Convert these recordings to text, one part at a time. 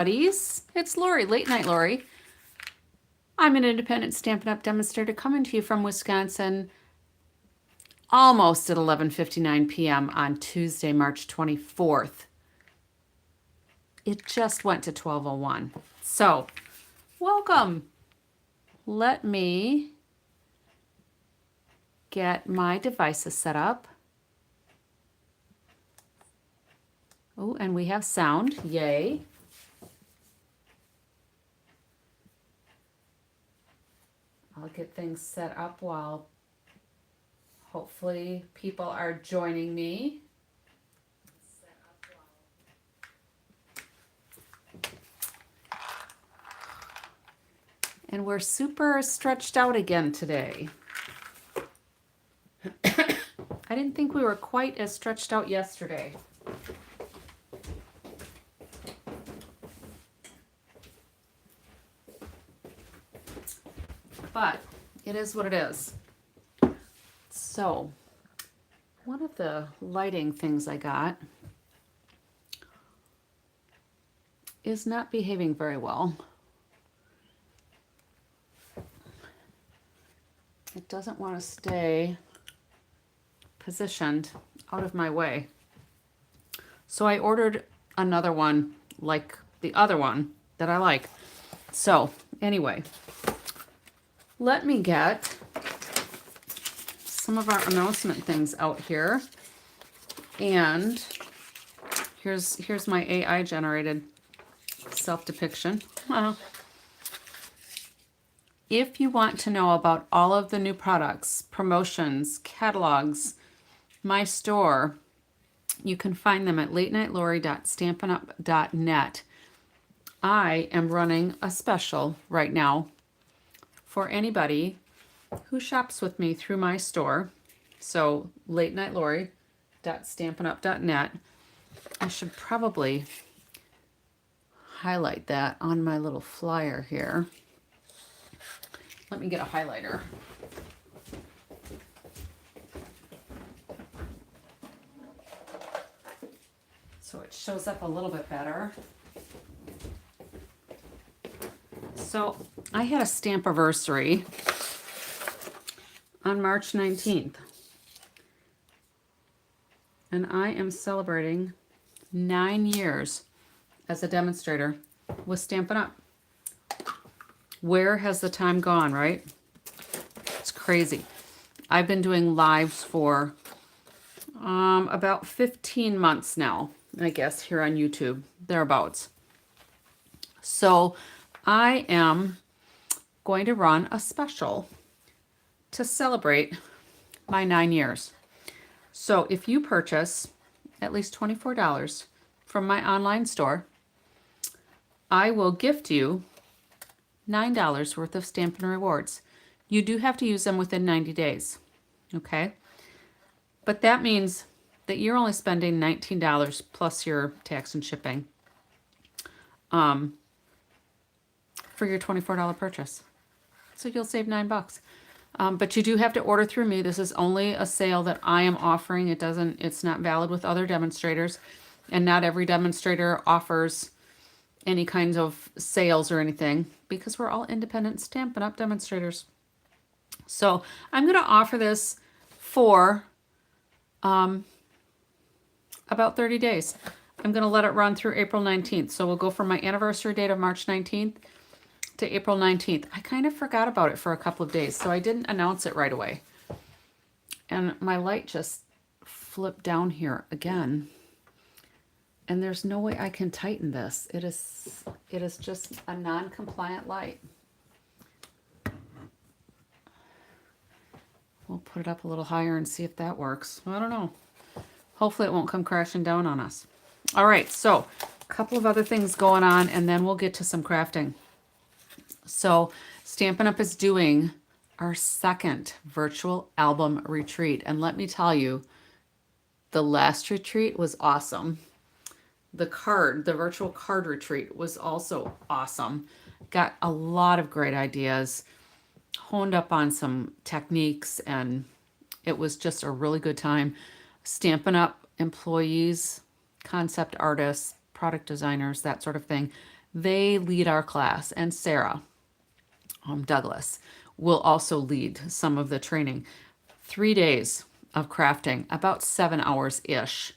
Buddies, it's Lori, Late Night Lori. I'm an independent Stampin' Up! Demonstrator coming to you from Wisconsin almost at 11:59 p.m. on Tuesday, March 24th. It just went to 12:01. So, welcome. Let me get my devices set up. Oh, and we have sound. Yay. I'll get things set up while hopefully people are joining me. And we're super stretched out again today. I didn't think we were quite as stretched out yesterday. But it is what it is. So, one of the lighting things I got is not behaving very well. It doesn't want to stay positioned out of my way. So I ordered another one like the other one that I like. So anyway, let me get some of our announcement things out here. And here's my AI generated self-depiction. If you want to know about all of the new products, promotions, catalogs, my store, you can find them at latenightlori.stampinup.net. I am running a special right now for anybody who shops with me through my store. So latenightlori.stampinup.net. I should probably highlight that on my little flyer here. Let me get a highlighter. So it shows up a little bit better. So I had a Stampiversary on March 19th. And I am celebrating 9 years as a demonstrator with Stampin' Up! Where has the time gone, right? It's crazy. I've been doing lives for about 15 months now, I guess, here on YouTube, thereabouts. So I am going to run a special to celebrate my 9 years. So if you purchase at least $24 from my online store, I will gift you $9 worth of Stampin' Rewards. You do have to use them within 90 days, okay? But that means that you're only spending $19 plus your tax and shipping for your $24 purchase. So you'll save $9. But you do have to order through me. This is only a sale that I am offering. It's not valid with other demonstrators, and not every demonstrator offers any kinds of sales or anything because we're all independent Stampin' Up! Demonstrators. So I'm going to offer this for about 30 days. I'm going to let it run through April 19th. So we'll go from my anniversary date of March 19th to April 19th. I kind of forgot about it for a couple of days, so I didn't announce it right away. And my light just flipped down here again. And there's no way I can tighten this. It is just a non-compliant light. We'll put it up a little higher and see if that works. I don't know. Hopefully it won't come crashing down on us. All right, so a couple of other things going on, and then we'll get to some crafting. So Stampin' Up! Is doing our second virtual album retreat. And let me tell you, the last retreat was awesome. The virtual card retreat was also awesome. Got a lot of great ideas, honed up on some techniques, and it was just a really good time. Stampin' Up! Employees, concept artists, product designers, that sort of thing, They lead our class, and Sarah Douglas will also lead some of the training. 3 days of crafting, about 7 hours-ish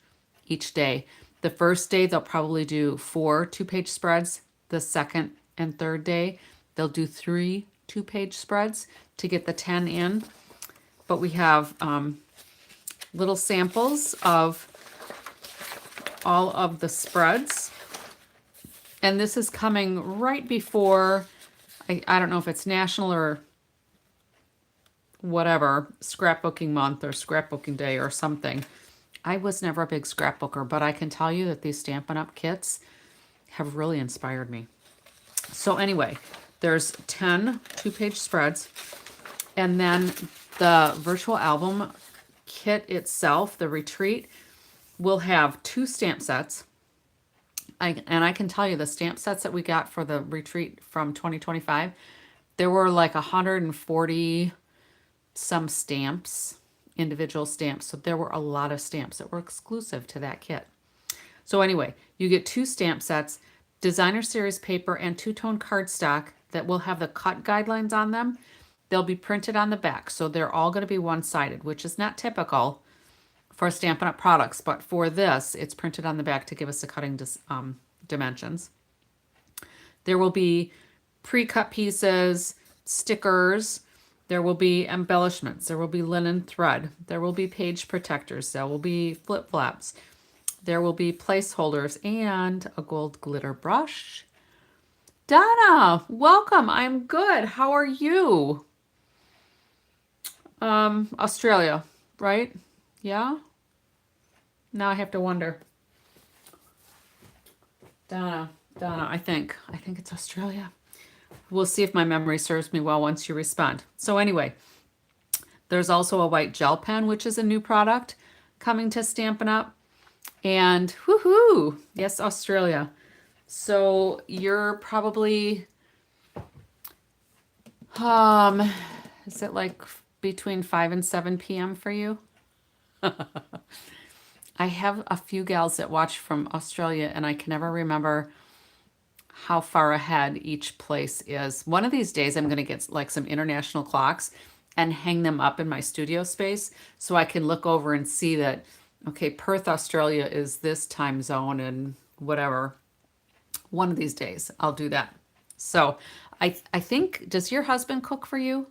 each day. The first day, they'll probably do 4 2-page spreads. The second and third day, they'll do 3 2-page spreads to get the 10 in. But we have little samples of all of the spreads. And this is coming right before, I don't know if it's National or whatever, scrapbooking month or scrapbooking day or something. I was never a big scrapbooker, but I can tell you that these Stampin' Up! Kits have really inspired me. So anyway, there's 10 2-page spreads. And then the virtual album kit itself, the retreat, will have 2 stamp sets. And I can tell you the stamp sets that we got for the retreat from 2025, there were like 140 some stamps, individual stamps. So there were a lot of stamps that were exclusive to that kit. So anyway, you get 2 stamp sets, designer series paper, and 2-tone cardstock that will have the cut guidelines on them. They'll be printed on the back. So they're all going to be one-sided, which is not typical for Stampin' Up! Products, but for this, it's printed on the back to give us the cutting dimensions. There will be pre-cut pieces, stickers, there will be embellishments, there will be linen thread, there will be page protectors, there will be flip-flops, there will be placeholders, and a gold glitter brush. Donna, welcome. I'm good. How are you? Australia, right? Yeah? Now I have to wonder. Donna, I think it's Australia. We'll see if my memory serves me well once you respond. So anyway, there's also a white gel pen, which is a new product coming to Stampin' Up! And woohoo! Yes, Australia. So you're probably, is it like between 5 and 7 p.m. for you? I have a few gals that watch from Australia, and I can never remember how far ahead each place is. One of these days, I'm going to get like some international clocks and hang them up in my studio space so I can look over and see that, okay, Perth, Australia is this time zone and whatever. One of these days, I'll do that. So I think, does your husband cook for you?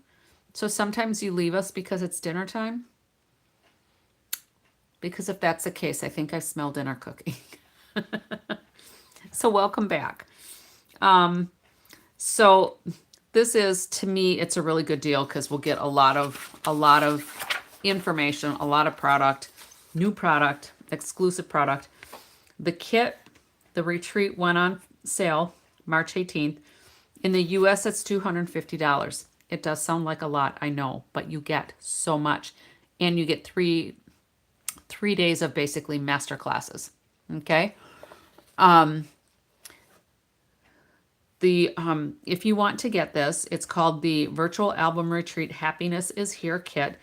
So sometimes you leave us because it's dinner time? Because if that's the case, I think I smell dinner cooking. So welcome back. So this is, to me, it's a really good deal because we'll get a lot of information, a lot of product, new product, exclusive product. The kit, the retreat went on sale March 18th. In the US, it's $250. It does sound like a lot, I know, but you get so much. And you get three days of basically master classes. Okay. If you want to get this, it's called the Virtual Album Retreat Happiness is Here Kit,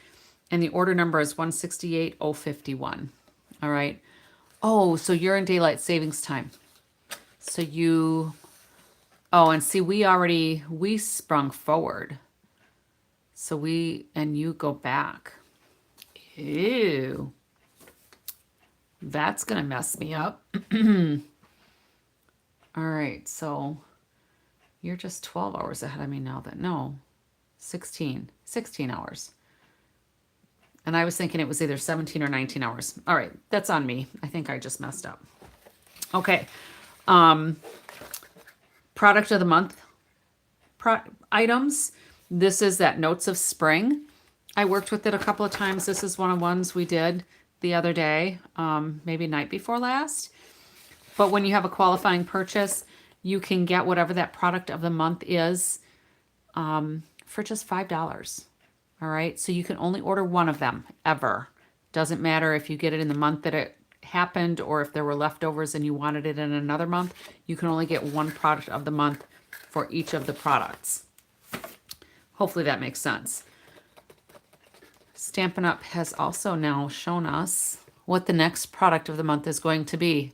and the order number is 168051. All right. Oh, so you're in daylight savings time. So you, oh, and see, we sprung forward. So and you go back. Ew. That's going to mess me up. All right, so you're just 12 hours ahead of me now. No, 16 hours. And I was thinking it was either 17 or 19 hours. All right, that's on me. I think I just messed up. Okay. Product of the month items. This is that Notes of Spring. I worked with it a couple of times. This is one of the ones we did the other day, maybe night before last. But when you have a qualifying purchase, you can get whatever that product of the month is for just $5. All right. So you can only order one of them ever. Doesn't matter if you get it in the month that it happened or if there were leftovers and you wanted it in another month. You can only get one product of the month for each of the products. Hopefully that makes sense. Stampin' Up! Has also now shown us what the next product of the month is going to be.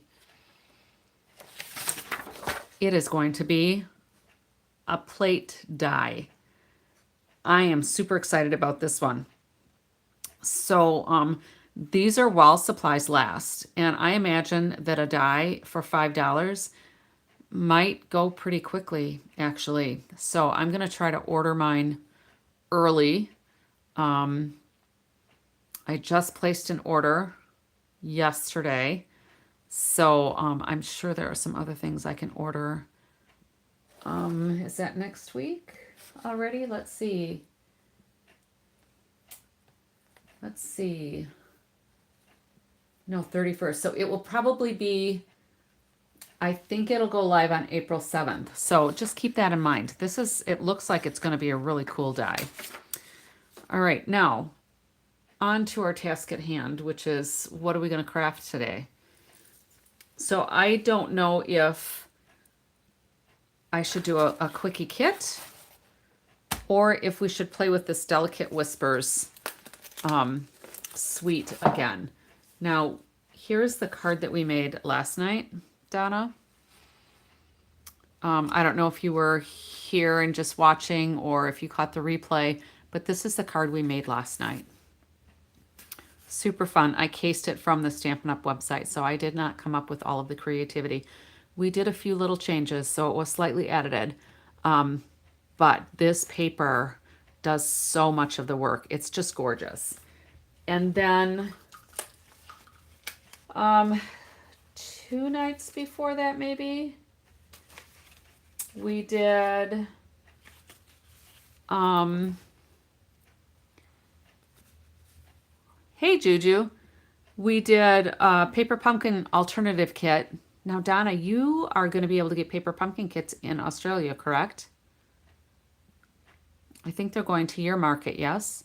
It is going to be a plate die. I am super excited about this one. So these are while supplies last, and I imagine that a die for $5 might go pretty quickly, actually. So I'm gonna try to order mine early. I just placed an order yesterday, so I'm sure there are some other things I can order. Is that next week already? Let's see. Let's see. No, 31st. So it will probably be, I think it'll go live on April 7th. So just keep that in mind. It looks like it's going to be a really cool die. All right, now on to our task at hand, which is what are we going to craft today? So I don't know if I should do a quickie kit or if we should play with this Delicate Whispers suite again. Now, here's the card that we made last night, Donna. I don't know if you were here and just watching or if you caught the replay, but this is the card we made last night. Super fun. I cased it from the Stampin' Up! Website, so I did not come up with all of the creativity. We did a few little changes, so it was slightly edited. But this paper does so much of the work. It's just gorgeous. And then 2 nights before that, maybe, we did hey Juju, we did a paper pumpkin alternative kit. Now Donna, you are going to be able to get paper pumpkin kits in Australia, correct? I think they're going to your market, yes?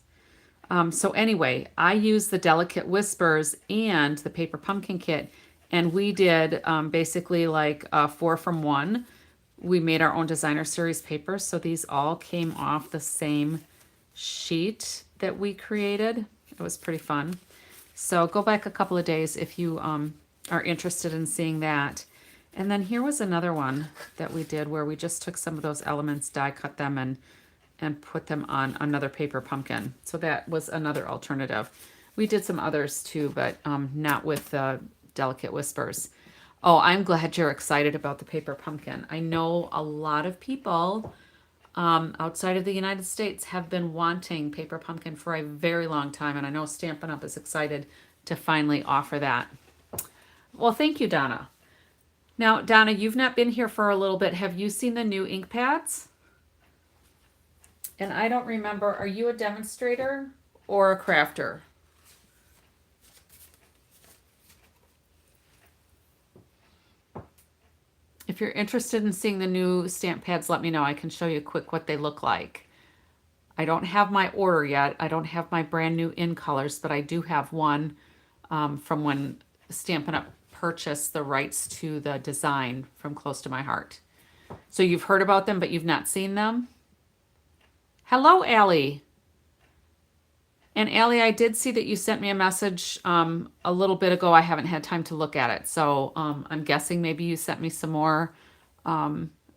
So anyway, I used the Delicate Whispers and the paper pumpkin kit, and we did basically like 4 from 1. We made our own designer series papers, so these all came off the same sheet that we created. It was pretty fun. So go back a couple of days if you are interested in seeing that. And then here was another one that we did where we just took some of those elements, die cut them, and put them on another paper pumpkin. So that was another alternative. We did some others too, but not with the Delicate Whispers. Oh, I'm glad you're excited about the paper pumpkin. I know a lot of people outside of the United States have been wanting paper pumpkin for a very long time, and I know Stampin' Up! Is excited to finally offer that. Well, thank you, Donna. Now, Donna, you've not been here for a little bit. Have you seen the new ink pads? And I don't remember, are you a demonstrator or a crafter? If you're interested in seeing the new stamp pads, let me know. I can show you quick what they look like. I don't have my order yet. I don't have my brand new in colors, but I do have one from when Stampin' Up! Purchased the rights to the design from Close to My Heart. So you've heard about them, but you've not seen them? Hello, Allie. And Allie, I did see that you sent me a message a little bit ago. I haven't had time to look at it. So I'm guessing maybe you sent me some more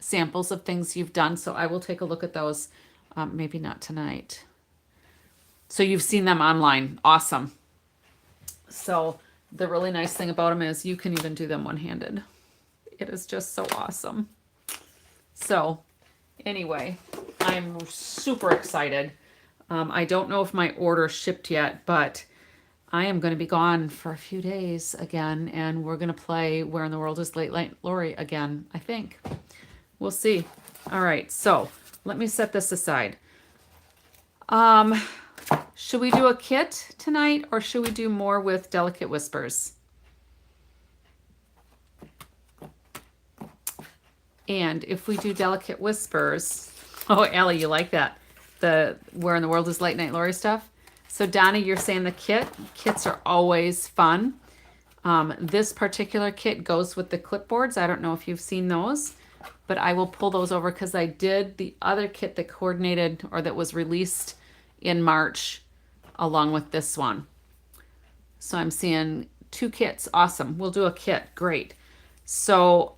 samples of things you've done. So I will take a look at those. Maybe not tonight. So you've seen them online. Awesome. So the really nice thing about them is you can even do them one-handed. It is just so awesome. So anyway, I'm super excited. I don't know if my order shipped yet, but I am going to be gone for a few days again, and we're going to play Where in the World is Late Night Lori again, I think. We'll see. All right, so let me set this aside. Should we do a kit tonight, or should we do more with Delicate Whispers? And if we do Delicate Whispers, oh, Allie, you like that? The Where in the World is Late Night Lori stuff. So Donna, you're saying the kit. Kits are always fun. This particular kit goes with the clipboards. I don't know if you've seen those, but I will pull those over because I did the other kit that coordinated or that was released in March along with this one. So I'm seeing 2 kits. Awesome. We'll do a kit. Great. So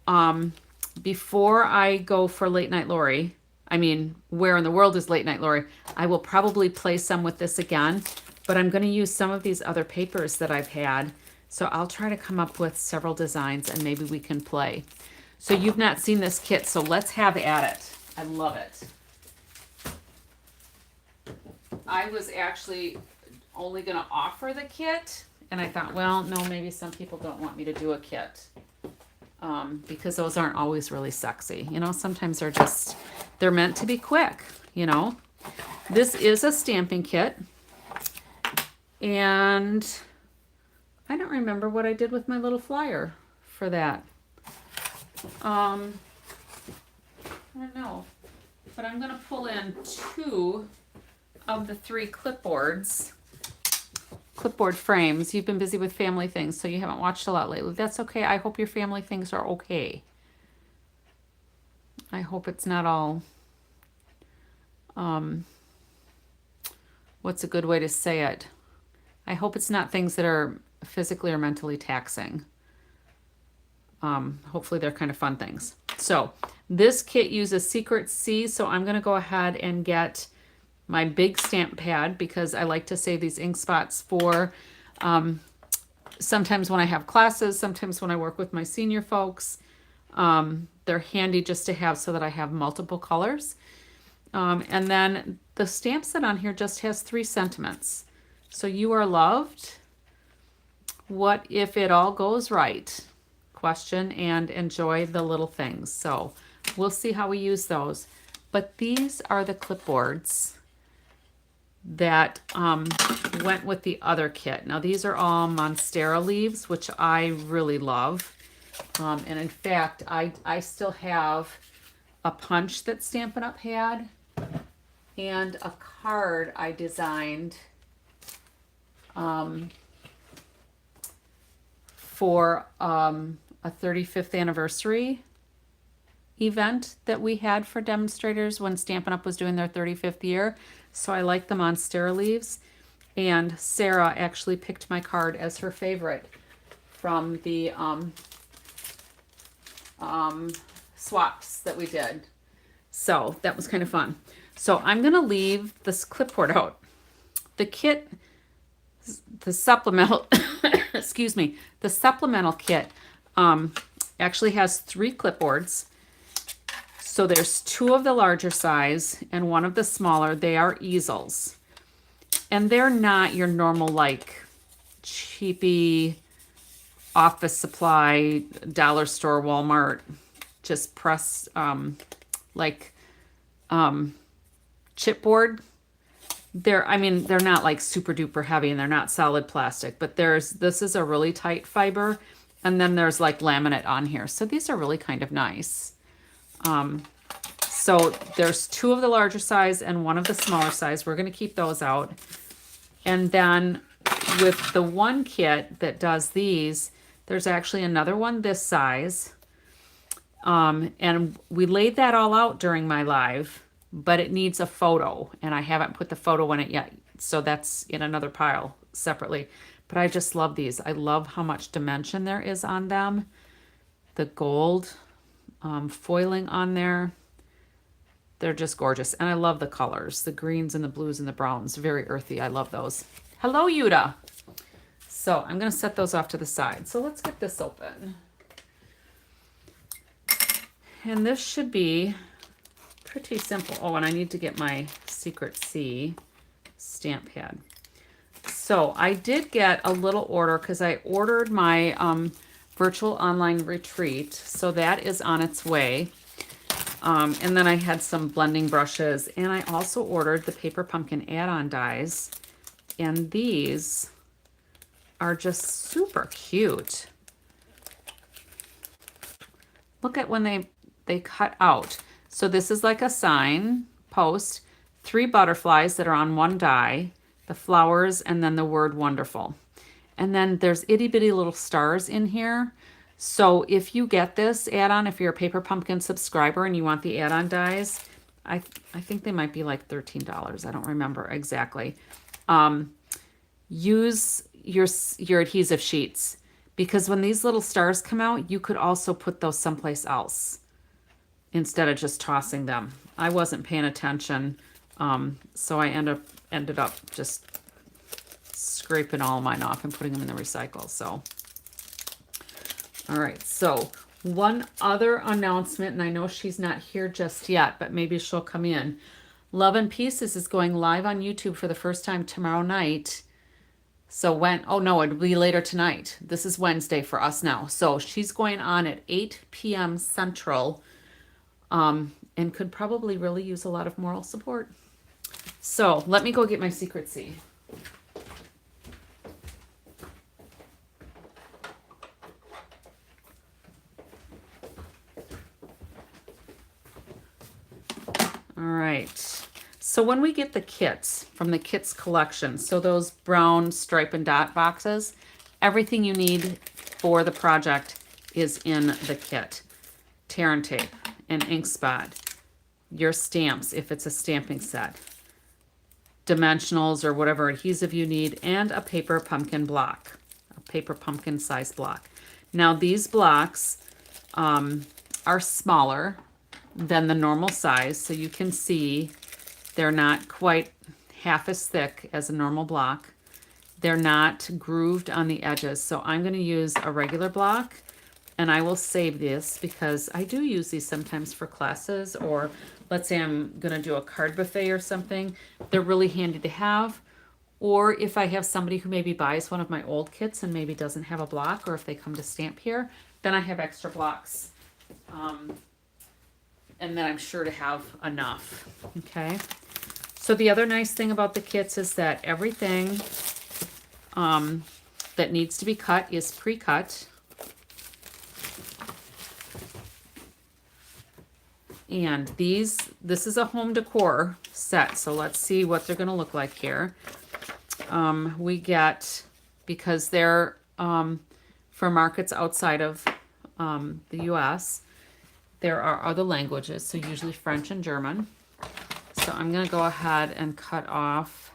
before I go for Late Night Lori, I mean, where in the world is Late Night Lori? I will probably play some with this again, but I'm going to use some of these other papers that I've had. So I'll try to come up with several designs and maybe we can play. So you've not seen this kit, so let's have at it. I love it. I was actually only going to offer the kit, and I thought, well, no, maybe some people don't want me to do a kit. Because those aren't always really sexy. You know, sometimes they're meant to be quick, you know. This is a stamping kit. And I don't remember what I did with my little flyer for that. I don't know. But I'm going to pull in 2 of the 3 clipboard frames. You've been busy with family things, so you haven't watched a lot lately. That's okay. I hope your family things are okay. I hope it's not all, what's a good way to say it? I hope it's not things that are physically or mentally taxing. Hopefully they're kind of fun things. So this kit uses Secret C, so I'm going to go ahead and get my big stamp pad because I like to save these ink spots for sometimes when I have classes, sometimes when I work with my senior folks. They're handy just to have so that I have multiple colors. And then the stamp set on here just has 3 sentiments. So you are loved. What if it all goes right? Question and enjoy the little things. So we'll see how we use those. But these are the clipboards that went with the other kit. Now these are all Monstera leaves, which I really love. And in fact, I still have a punch that Stampin' Up! Had and a card I designed for a 35th anniversary event that we had for demonstrators when Stampin' Up! Was doing their 35th year. So I like the Monstera leaves. And Sarah actually picked my card as her favorite from the swaps that we did. So that was kind of fun. So I'm going to leave this clipboard out. The kit, the supplemental, excuse me, the supplemental kit actually has 3 clipboards. So there's 2 of the larger size and 1 of the smaller. They are easels. And they're not your normal, like, cheapy office supply, dollar store, Walmart, just press, chipboard. They're not like super duper heavy and they're not solid plastic, but this is a really tight fiber. And then there's like laminate on here. So these are really kind of nice. So there's 2 of the larger size and 1 of the smaller size. We're going to keep those out. And then with the one kit that does these, there's actually another one this size. And we laid that all out during my live, but it needs a photo and I haven't put the photo in it yet. So that's in another pile separately. But I just love these. I love how much dimension there is on them. The gold foiling on there. They're just gorgeous. And I love the colors, the greens and the blues and the browns. Very earthy. I love those. Hello, Yuta. So I'm going to set those off to the side. So let's get this open. And this should be pretty simple. Oh, and I need to get my Secret C stamp pad. So I did get a little order because I ordered my virtual online retreat. So that is on its way. And then I had some blending brushes. And I also ordered the Paper Pumpkin add-on dies. And these are just super cute. Look at when they cut out. So this is like a sign post, 3 butterflies that are on 1 die, the flowers, and then the word wonderful. And then there's itty bitty little stars in here. So if you get this add-on, if you're a Paper Pumpkin subscriber and you want the add-on dies, I think they might be like $13. I don't remember exactly. Use your adhesive sheets because when these little stars come out, you could also put those someplace else. instead of just tossing them. I wasn't paying attention, so I ended up just scraping all mine off and putting them in the recycle. So, all right, so one other announcement, and I know she's not here just yet, but maybe she'll come in. Love and Pieces is going live on YouTube for the first time tomorrow night. So oh no, it'll be later tonight. This is Wednesday for us now. So she's going on at 8 p.m. Central, and could probably really use a lot of moral support. So let me go get my secret C. All right. So when we get the kits from the kits collection, so those brown stripe and dot boxes, everything you need for the project is in the kit. Tear and tape, an ink spot, your stamps if it's a stamping set, dimensionals or whatever adhesive you need, and a paper pumpkin block, a paper pumpkin size block. Now these blocks are smaller than the normal size, so you can see they're not quite half as thick as a normal block. They're not grooved on the edges, so I'm going to use a regular block, and I will save this because I do use these sometimes for classes, or let's say I'm going to do a card buffet or something. They're really handy to have. Or if I have somebody who maybe buys one of my old kits and maybe doesn't have a block, or if they come to stamp here, then I have extra blocks. And then I'm sure to have enough. Okay. So the other nice thing about the kits is that everything that needs to be cut is pre-cut. And this is a home decor set. So let's see what they're going to look like here. We get, because they're for markets outside of the US, there are other languages, so usually French and German. So I'm going to go ahead and cut off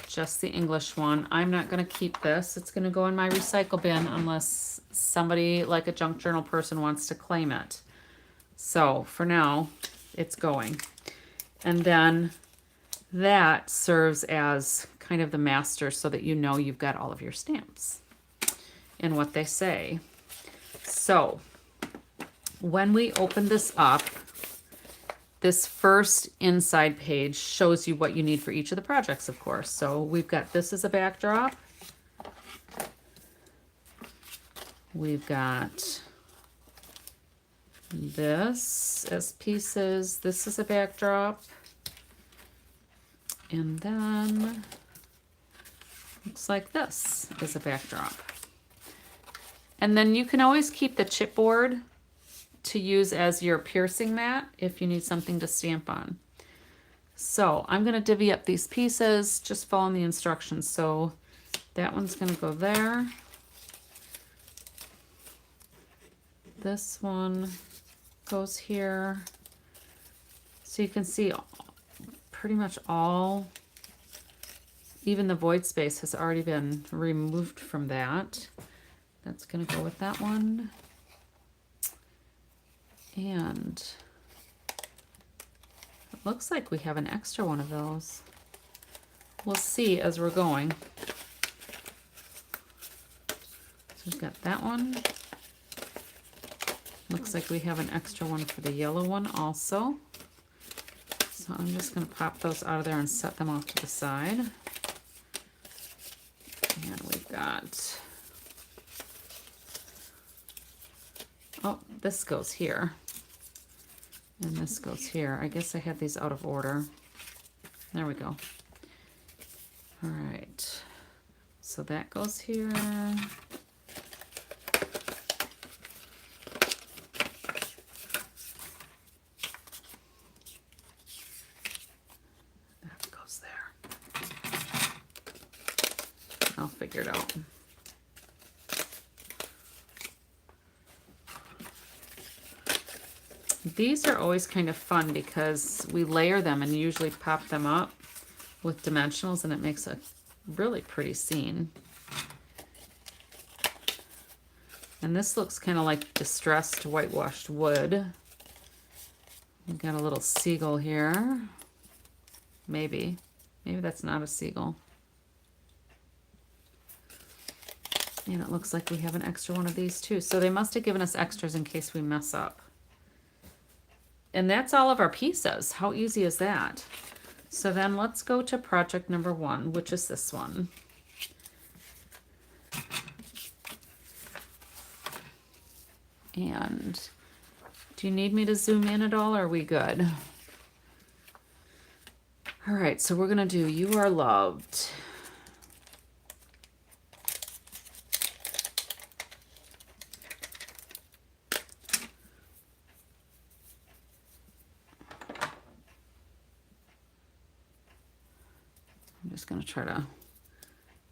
just the English one. I'm not going to keep this. It's going to go in my recycle bin unless somebody like a junk journal person wants to claim it. So for now, it's going. And then that serves as kind of the master so that you know you've got all of your stamps and what they say. So when we open this up, this first inside page shows you what you need for each of the projects, of course. So we've got this as a backdrop. We've got this as pieces. This is a backdrop. And then looks like this is a backdrop. And then you can always keep the chipboard to use as your piercing mat if you need something to stamp on. So I'm going to divvy up these pieces, just following the instructions. So that one's going to go there. This one goes here. So you can see pretty much all, even the void space has already been removed from that. That's going to go with that one. And it looks like we have an extra one of those. We'll see as we're going. So we've got that one. Looks like we have an extra one for the yellow one also. So I'm just going to pop those out of there and set them off to the side. And we've got, oh, this goes here. And this goes here. I guess I had these out of order. There we go. All right. So that goes here. That goes there. I'll figure it out. These are always kind of fun because we layer them and usually pop them up with dimensionals, and it makes a really pretty scene. And this looks kind of like distressed whitewashed wood. We've got a little seagull here. Maybe that's not a seagull. And it looks like we have an extra one of these too. So they must have given us extras in case we mess up. And that's all of our pieces. How easy is that? So then let's go to project number 1, which is this one. And do you need me to zoom in at all, or are we good? All right, so we're gonna do You Are Loved. I'm just gonna try to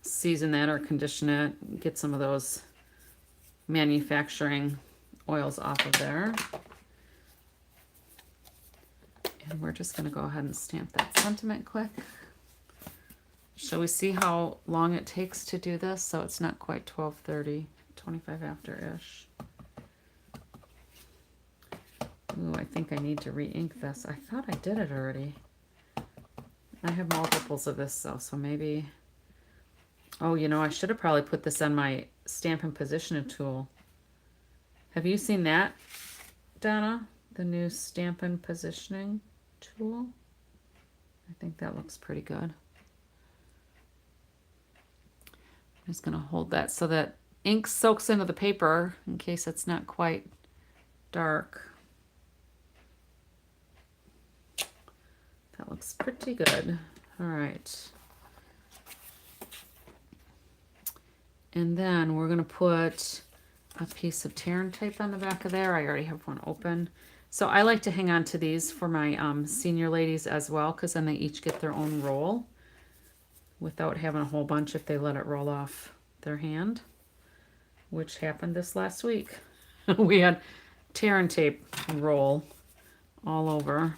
season that or condition it, get some of those manufacturing oils off of there. And we're just gonna go ahead and stamp that sentiment quick. Shall we see how long it takes to do this? So it's not quite 12:30, 25 after-ish. Ooh, I think I need to re-ink this. I thought I did it already. I have multiples of this though, so maybe... Oh, you know, I should have probably put this on my Stampin' Positioning tool. Have you seen that, Donna? The new Stampin' Positioning tool? I think that looks pretty good. I'm just gonna hold that so that ink soaks into the paper in case it's not quite dark. That looks pretty good. All right. And then we're gonna put a piece of tear and tape on the back of there. I already have one open. So I like to hang on to these for my senior ladies as well, because then they each get their own roll without having a whole bunch if they let it roll off their hand, which happened this last week. We had tear and tape roll all over.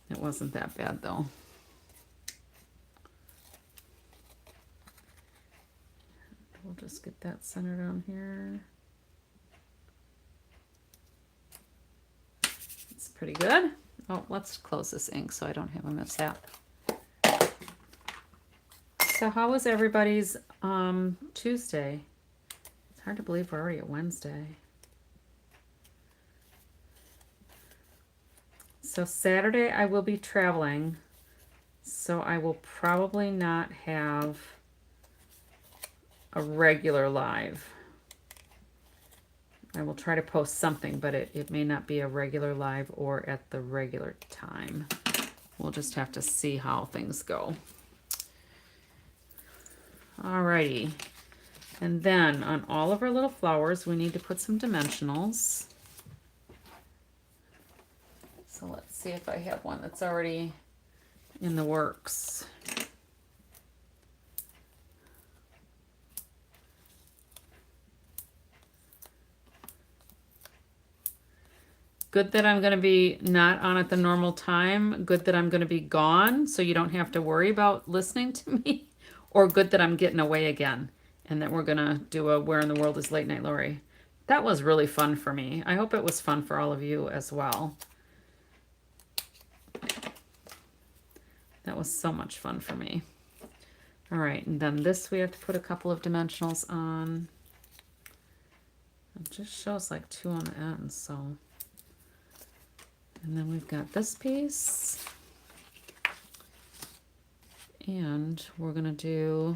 It wasn't that bad though. We'll just get that centered on here. It's pretty good. Oh, let's close this ink so I don't have a mishap. So how was everybody's Tuesday? It's hard to believe we're already at Wednesday. So Saturday I will be traveling, so I will probably not have a regular live. I will try to post something, but it may not be a regular live or at the regular time. We'll just have to see how things go. Alrighty. And then on all of our little flowers, we need to put some dimensionals. So let's see if I have one that's already in the works. Good that I'm going to be not on at the normal time. Good that I'm going to be gone, so you don't have to worry about listening to me. Or good that I'm getting away again and that we're going to do a Where in the World is Late Night Lori. That was really fun for me. I hope it was fun for all of you as well. That was so much fun for me. All right, and then this we have to put a couple of dimensionals on. It just shows like 2 on the ends, so... And then we've got this piece. And we're going to do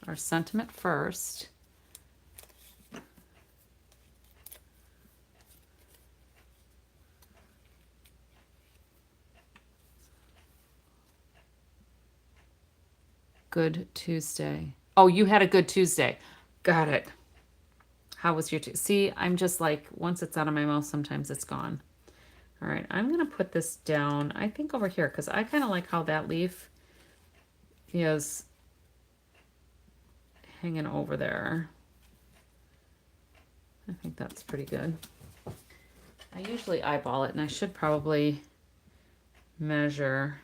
our sentiment first. Good Tuesday. Oh, you had a good Tuesday. Got it. How was your Tuesday? See, I'm just like, once it's out of my mouth, sometimes it's gone. All right, I'm going to put this down, I think over here, because I kind of like how that leaf is hanging over there. I think that's pretty good. I usually eyeball it, and I should probably measure.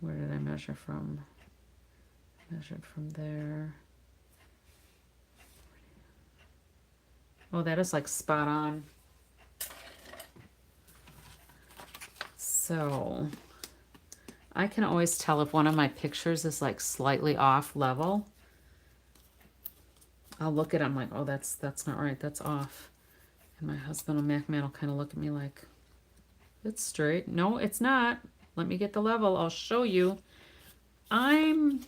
Where did I measure from? Measured from there. Oh, that is like spot on. So I can always tell if one of my pictures is like slightly off level. I'll look at it, I'm like, oh, that's not right, that's off. And my husband or MacMan will kind of look at me like, it's straight. No, it's not. Let me get the level. I'll show you. I'm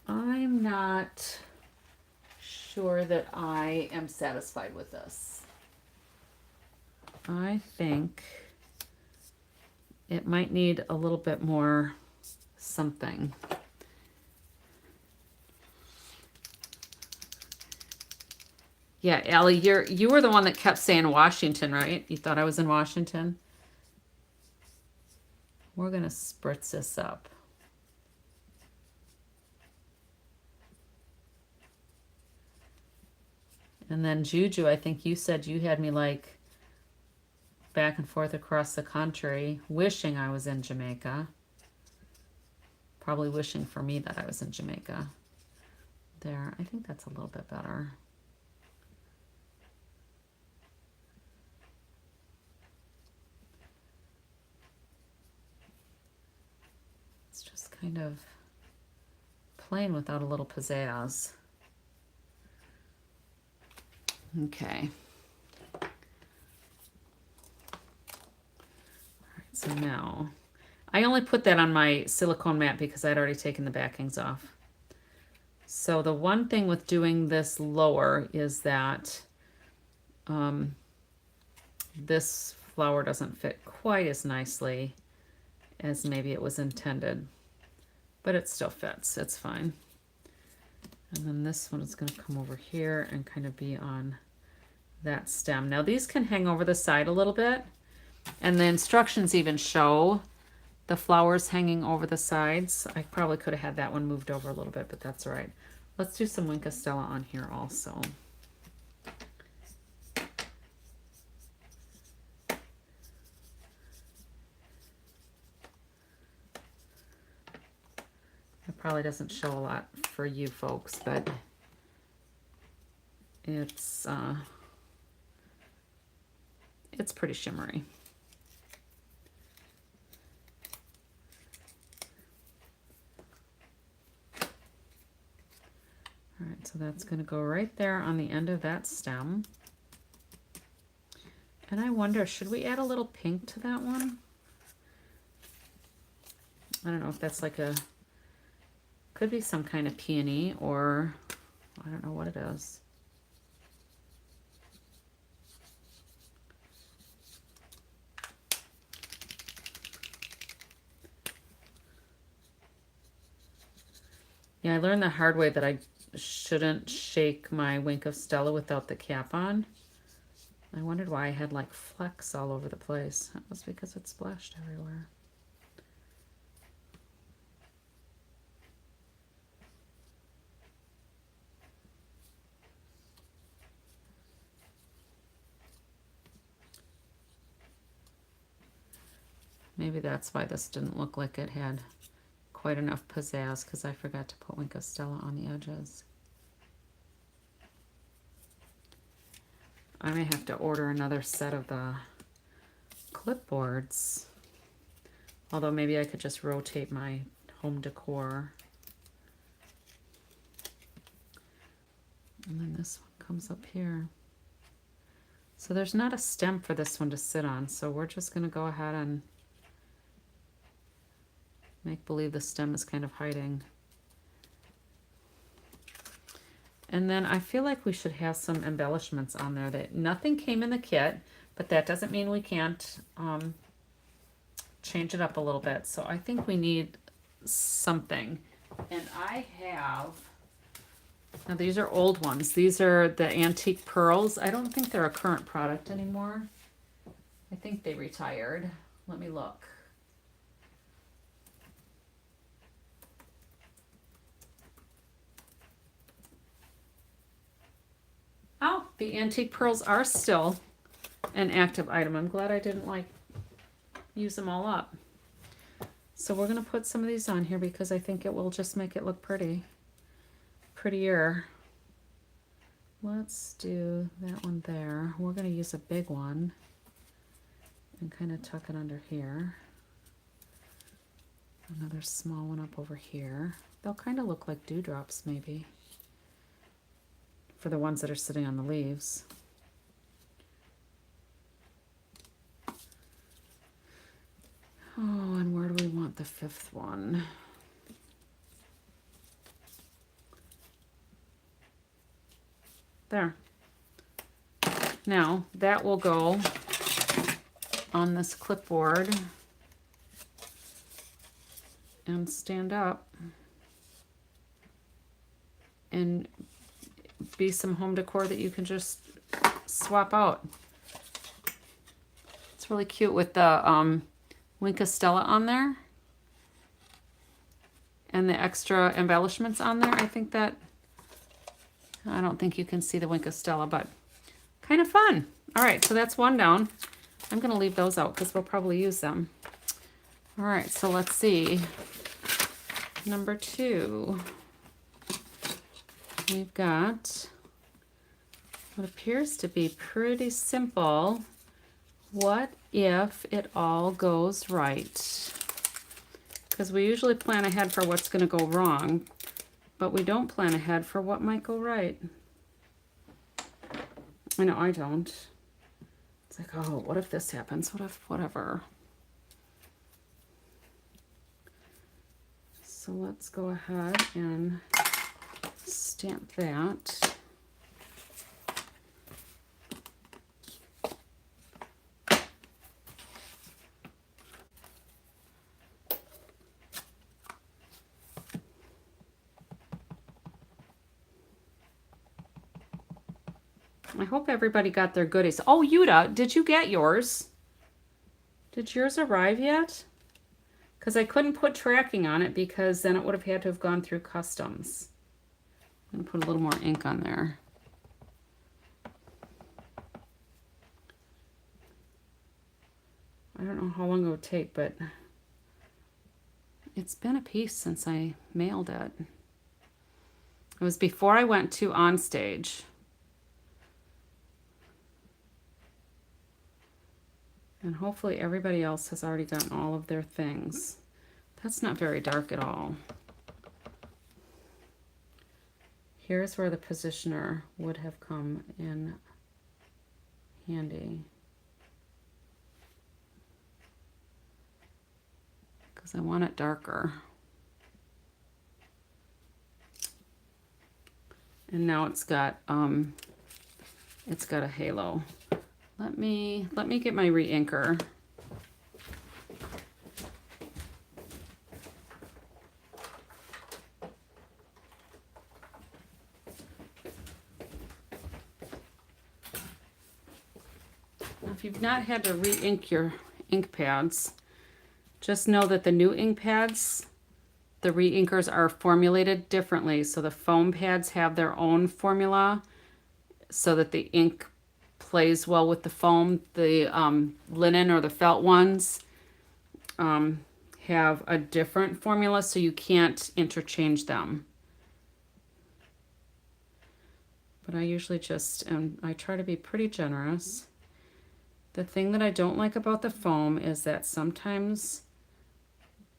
not sure that I am satisfied with this. I think it might need a little bit more something. Yeah, Allie, you were the one that kept saying Washington, right? You thought I was in Washington? We're gonna spritz this up. And then Juju, I think you said you had me like back and forth across the country, wishing I was in Jamaica. Probably wishing for me that I was in Jamaica. There, I think that's a little bit better. It's just kind of plain without a little pizzazz. Okay. All right, so now I only put that on my silicone mat because I'd already taken the backings off. So the one thing with doing this lower is that this flower doesn't fit quite as nicely as maybe it was intended, but it still fits, it's fine. And then this one is going to come over here and kind of be on that stem. Now these can hang over the side a little bit, and the instructions even show the flowers hanging over the sides. I probably could have had that one moved over a little bit, but that's all right. Let's do some Wink of Stella on here also. It probably doesn't show a lot for you folks, but it's pretty shimmery. All right, so that's going to go right there on the end of that stem. And I wonder, should we add a little pink to that one? I don't know if that's like a, could be some kind of peony, or I don't know what it is. Yeah, I learned the hard way that I shouldn't shake my Wink of Stella without the cap on. I wondered why I had like flecks all over the place. That was because it splashed everywhere. Maybe that's why this didn't look like it had quite enough pizzazz, because I forgot to put Wink of Stella on the edges. I may have to order another set of the clipboards. Although maybe I could just rotate my home decor. And then this one comes up here. So there's not a stem for this one to sit on, so we're just going to go ahead and make believe the stem is kind of hiding. And then I feel like we should have some embellishments on there. That nothing came in the kit, but that doesn't mean we can't change it up a little bit. So I think we need something. And I have, now these are old ones. These are the antique pearls. I don't think they're a current product anymore. I think they retired. Let me look. Oh, the antique pearls are still an active item. I'm glad I didn't like use them all up. So we're going to put some of these on here because I think it will just make it look prettier. Let's do that one there. We're going to use a big one. can kind of tuck it under here. Another small one up over here. They'll kind of look like dewdrops maybe for the ones that are sitting on the leaves. Oh, and where do we want the fifth one? There. Now, that will go on this clipboard and stand up and be some home decor that you can just swap out. It's really cute with the Winka Stella on there and the extra embellishments on there. I think that, I don't think you can see the Winka Stella, but kind of fun. All right, so that's one down. I'm gonna leave those out because we'll probably use them. All right, so let's see. Number 2. We've got what appears to be pretty simple. What if it all goes right? Because we usually plan ahead for what's going to go wrong, but we don't plan ahead for what might go right. I know I don't. It's like, oh, what if this happens? What if whatever? So let's go ahead and stamp that. I hope everybody got their goodies. Oh, Yuta, did you get yours? Did yours arrive yet? Because I couldn't put tracking on it because then it would have had to have gone through customs. I'm going to put a little more ink on there. I don't know how long it would take, but it's been a piece since I mailed it. It was before I went to Onstage. And hopefully everybody else has already gotten all of their things. That's not very dark at all. Here's where the positioner would have come in handy. Because I want it darker. And now it's got a halo. Let me get my re-inker. If you've not had to re-ink your ink pads, just know that the new ink pads, the re-inkers are formulated differently. So the foam pads have their own formula so that the ink plays well with the foam. The linen or the felt ones have a different formula, so you can't interchange them. But I usually just, I try to be pretty generous. The thing that I don't like about the foam is that sometimes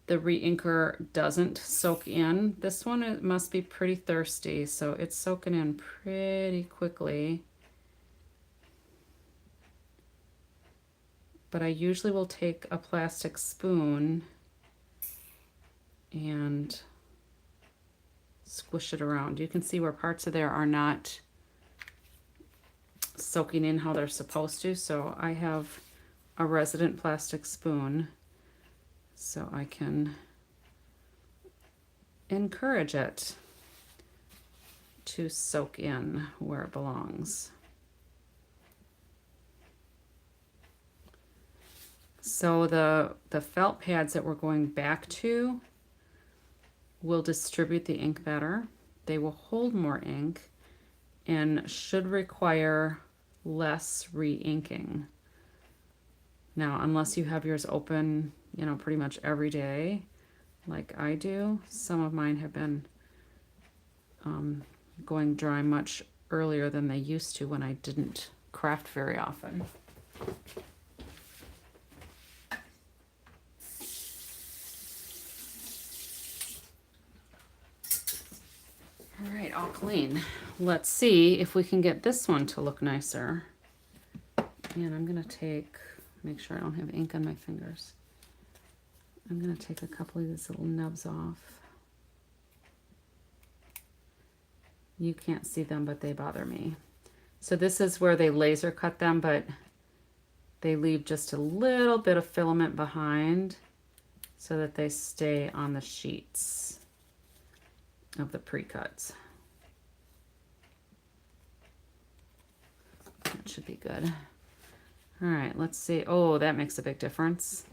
the re-inker doesn't soak in. This one, it must be pretty thirsty, so it's soaking in pretty quickly. But I usually will take a plastic spoon and squish it around. You can see where parts of there are not soaking in how they're supposed to. So I have a resident plastic spoon so I can encourage it to soak in where it belongs. So the felt pads that we're going back to will distribute the ink better. They will hold more ink and should require less re-inking. Now, unless you have yours open, you know, pretty much every day, like I do, some of mine have been going dry much earlier than they used to when I didn't craft very often. right, all clean. Let's see if we can get this one to look nicer. And I'm gonna make sure I don't have ink on my fingers. I'm gonna take a couple of these little nubs off. You can't see them, but they bother me. So this is where they laser cut them, but they leave just a little bit of filament behind so that they stay on the sheets of the pre-cuts. That should be good. All right, let's see. Oh, that makes a big difference.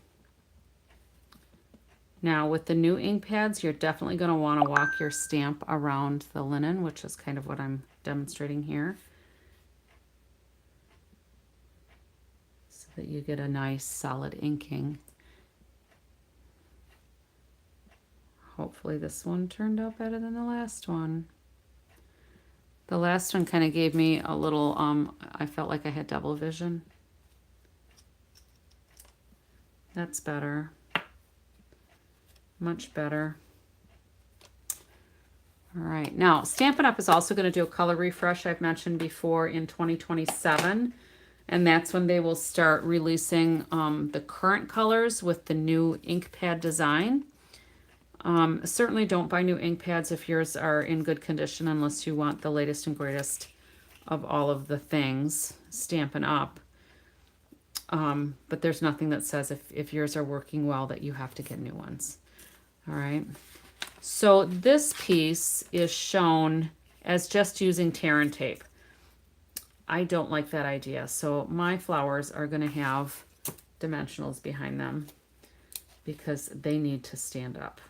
Now with the new ink pads, you're definitely going to want to walk your stamp around the linen, which is kind of what I'm demonstrating here, so that you get a nice solid inking. Hopefully this one turned out better than the last one. The last one kind of gave me a little, I felt like I had double vision. That's better. Much better. All right, now Stampin' Up! Is also going to do a color refresh I've mentioned before in 2027, and that's when they will start releasing the current colors with the new ink pad design. Certainly don't buy new ink pads if yours are in good condition unless you want the latest and greatest of all of the things Stampin' Up! But there's nothing that says if yours are working well that you have to get new ones. All right. So this piece is shown as just using tear and tape. I don't like that idea. So my flowers are going to have dimensionals behind them because they need to stand up.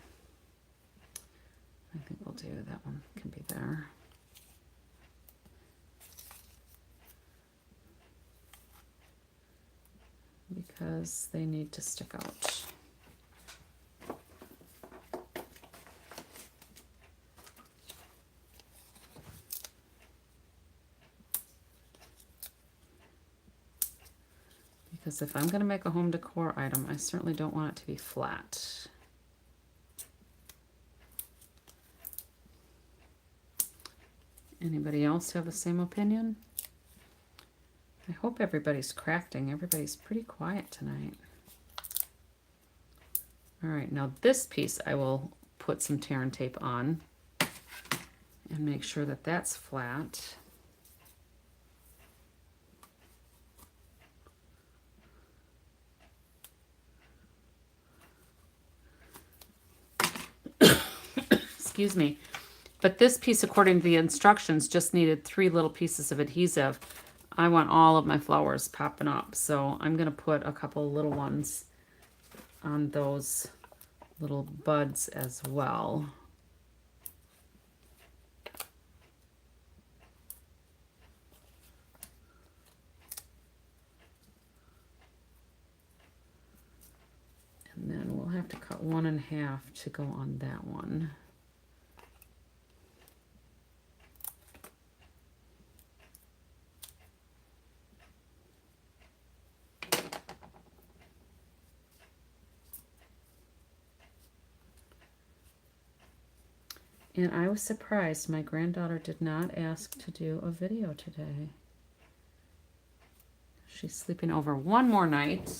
I think we'll do that one can be there. Because they need to stick out. Because if I'm going to make a home decor item, I certainly don't want it to be flat. Anybody else have the same opinion? I hope everybody's crafting. Everybody's pretty quiet tonight. All right, now this piece I will put some tear and tape on and make sure that that's flat. Excuse me. But this piece, according to the instructions, just needed 3 little pieces of adhesive. I want all of my flowers popping up, so I'm going to put a couple little ones on those little buds as well. And then we'll have to cut 1 1/2 to go on that one. And I was surprised my granddaughter did not ask to do a video today. She's sleeping over one more night.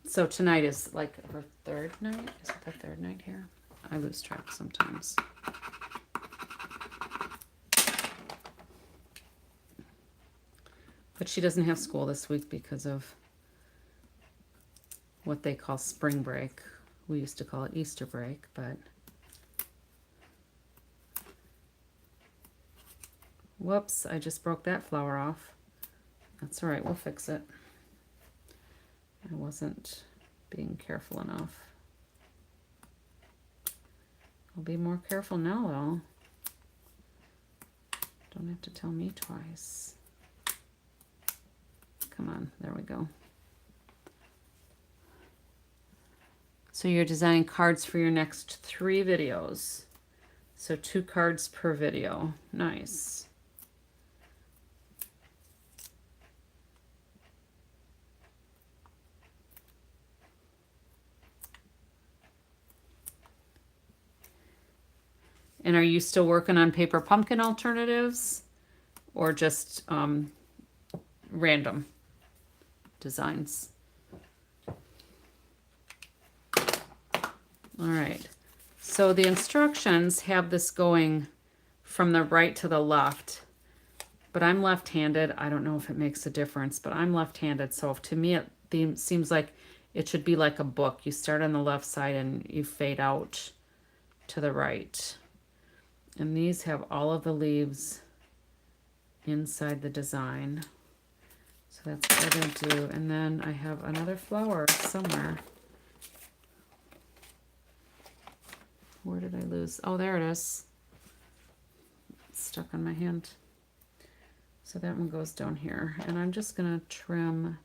So tonight is like her 3rd night. Is it the 3rd night here? I lose track sometimes. But she doesn't have school this week because of what they call spring break. We used to call it Easter break, but whoops, I just broke that flower off. That's all right, we'll fix it. I wasn't being careful enough. I'll be more careful now, though. Don't have to tell me twice. Come on, there we go. So you're designing cards for your next 3 videos. So 2 cards per video. Nice. And are you still working on paper pumpkin alternatives or just random designs? All right. So the instructions have this going from the right to the left, but I'm left-handed. I don't know if it makes a difference, but I'm left-handed. So to me, it seems like it should be like a book. You start on the left side and you fade out to the right. And these have all of the leaves inside the design. So that's what we're going to do. And then I have another flower somewhere. Where did I lose? Oh, there it is. It's stuck on my hand. So that one goes down here. And I'm just going to trim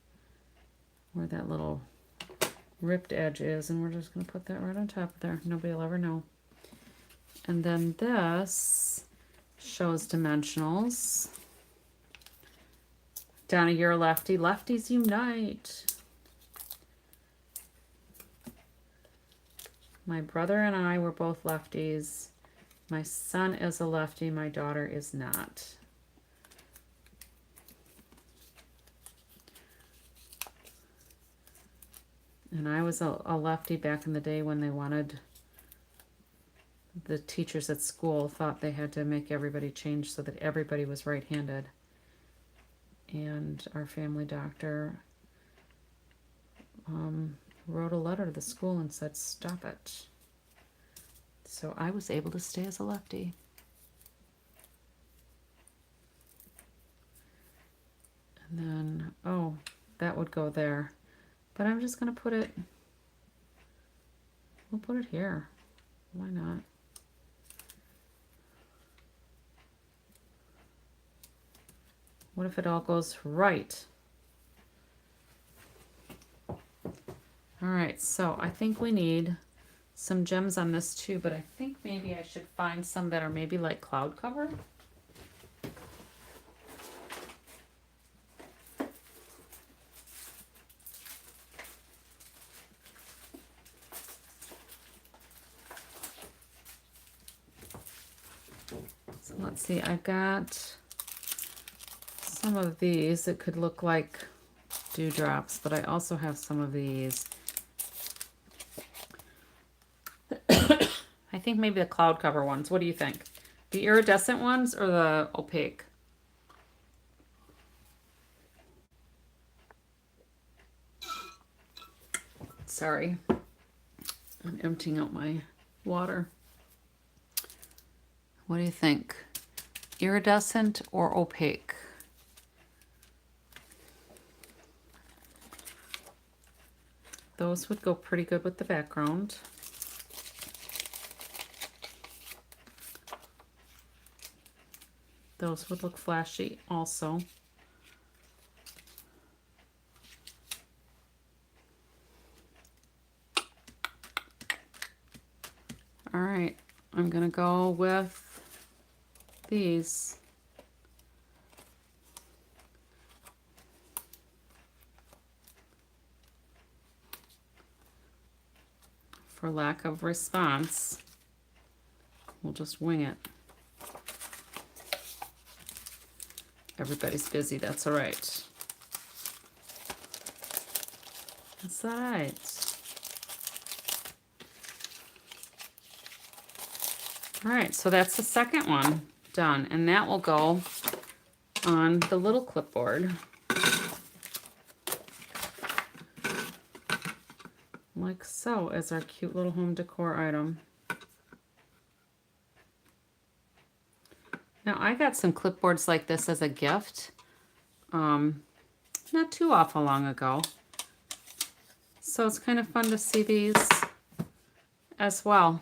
where that little ripped edge is. And we're just going to put that right on top of there. Nobody will ever know. And then this shows dimensionals. Donna, you're a lefty. Lefties unite. My brother and I were both lefties. My son is a lefty. My daughter is not. And I was a lefty back in the day when they wanted, the teachers at school thought they had to make everybody change so that everybody was right-handed. And our family doctor wrote a letter to the school and said, stop it. So I was able to stay as a lefty. And then, oh, that would go there. But I'm just going to put it, we'll put it here. Why not? What if it all goes right? All right, so I think we need some gems on this too, but I think maybe I should find some that are maybe like cloud cover. So let's see, I've got some of these that could look like dewdrops, but I also have some of these. I think maybe the cloud cover ones. What do you think? The iridescent ones or the opaque? Sorry, I'm emptying out my water. What do you think? Iridescent or opaque? Those would go pretty good with the background. Those would look flashy also. All right, I'm gonna go with these. For lack of response, we'll just wing it. Everybody's busy, that's all right. That's all right. All right, so that's the second one done, and that will go on the little clipboard. Like so, as our cute little home decor item. Now, I got some clipboards like this as a gift, not too awful long ago. So it's kind of fun to see these as well.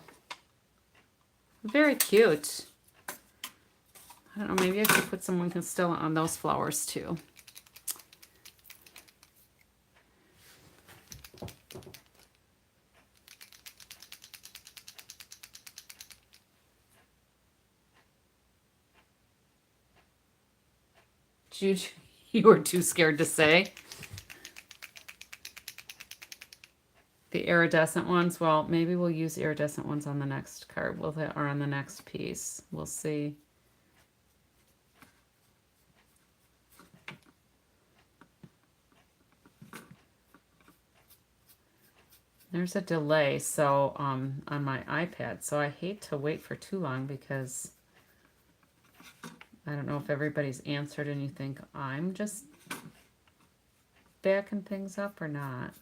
Very cute. I don't know, maybe I could put some Lincoln Stella on those flowers too. You were too scared to say. the iridescent ones. Well, maybe we'll use iridescent ones on the next card. Or on the next piece. We'll see. There's a delay on my iPad, so I hate to wait for too long because I don't know if everybody's answered and you think I'm just backing things up or not.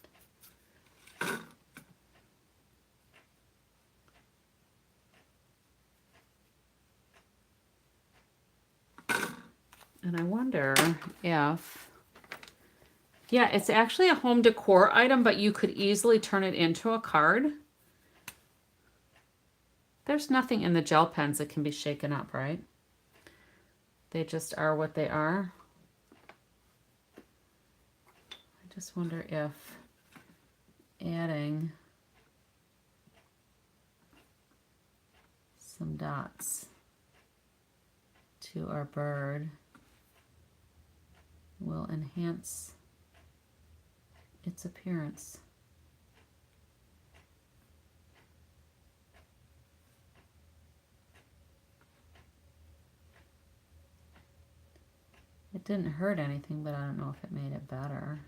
And I wonder if, yeah, it's actually a home decor item, but you could easily turn it into a card. There's nothing in the gel pens that can be shaken up, right? They just are what they are. I just wonder if adding some dots to our bird will enhance its appearance. It didn't hurt anything, but I don't know if it made it better.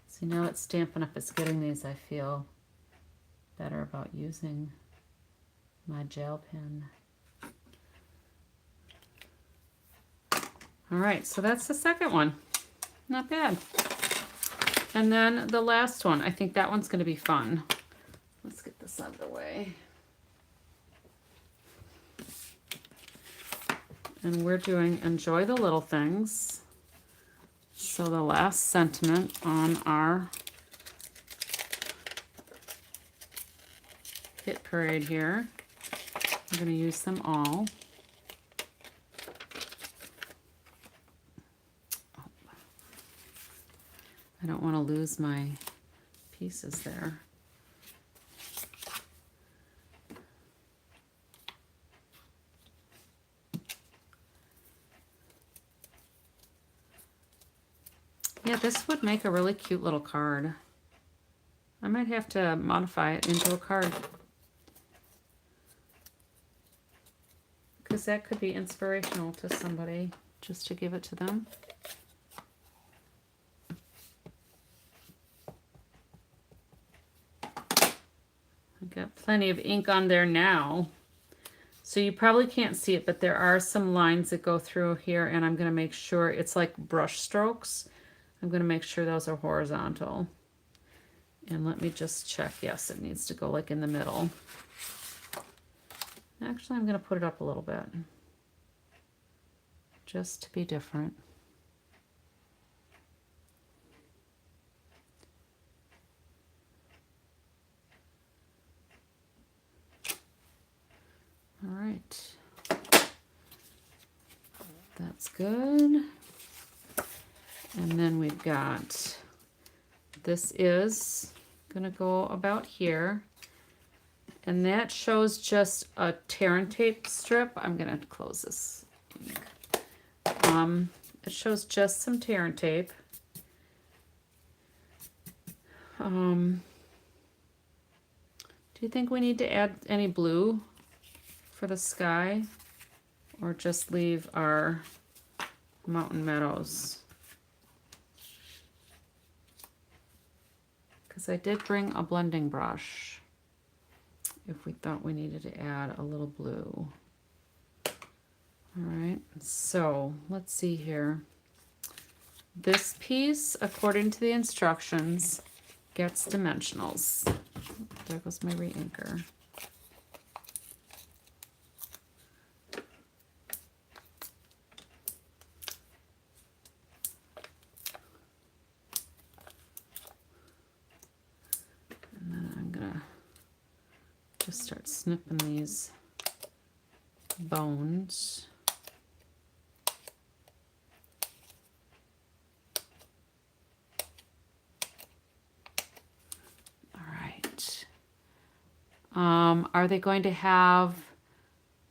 See, now it's Stampin' Up! It's getting these, I feel better about using my gel pen. All right, so that's the second one. Not bad. And then the last one, I think that one's going to be fun. Let's get this out of the way. And we're doing Enjoy the Little Things. So the last sentiment on our hit parade here. I'm going to use them all. I don't want to lose my pieces there. Yeah, this would make a really cute little card. I might have to modify it into a card, because that could be inspirational to somebody, just to give it to them. I've got plenty of ink on there now, so you probably can't see it, but there are some lines that go through here, and I'm going to make sure it's like brush strokes. I'm going to make sure those are horizontal. And let me just check. Yes, it needs to go like in the middle. Actually, I'm going to put it up a little bit, just to be different. All right. That's good. And then we've got, this is going to go about here. And that shows just a tear and tape strip. I'm going to close this ink. It shows just some tear and tape. Do you think we need to add any blue for the sky, or just leave our mountain meadows? Because I did bring a blending brush if we thought we needed to add a little blue. All right, so let's see here. This piece, according to the instructions, gets dimensionals. There goes my re-inker. Just start snipping these bones. that. Are they going to have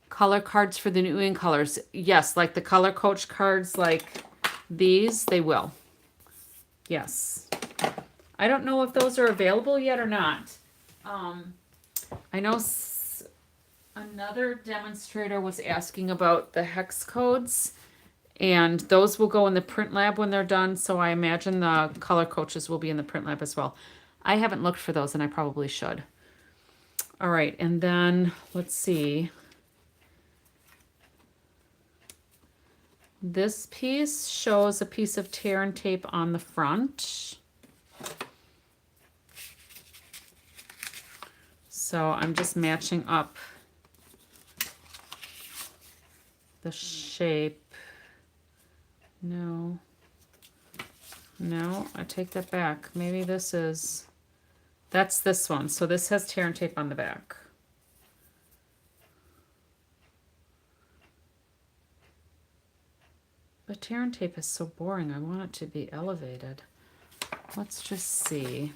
color cards for the new in colors? Yes, like the color coach cards like these, they will. Yes. I don't know if those are available yet or not. I know another demonstrator was asking about the hex codes, and those will go in the print lab when they're done, so I imagine the color coaches will be in the print lab as well. I haven't looked for those, and I probably should. All right, and then let's see. This piece shows a piece of tear and tape on the front. So I'm just matching up the shape. No, I take that back. Maybe this is, that's this one. So this has tear and tape on the back. But tear and tape is so boring. I want it to be elevated. Let's just see.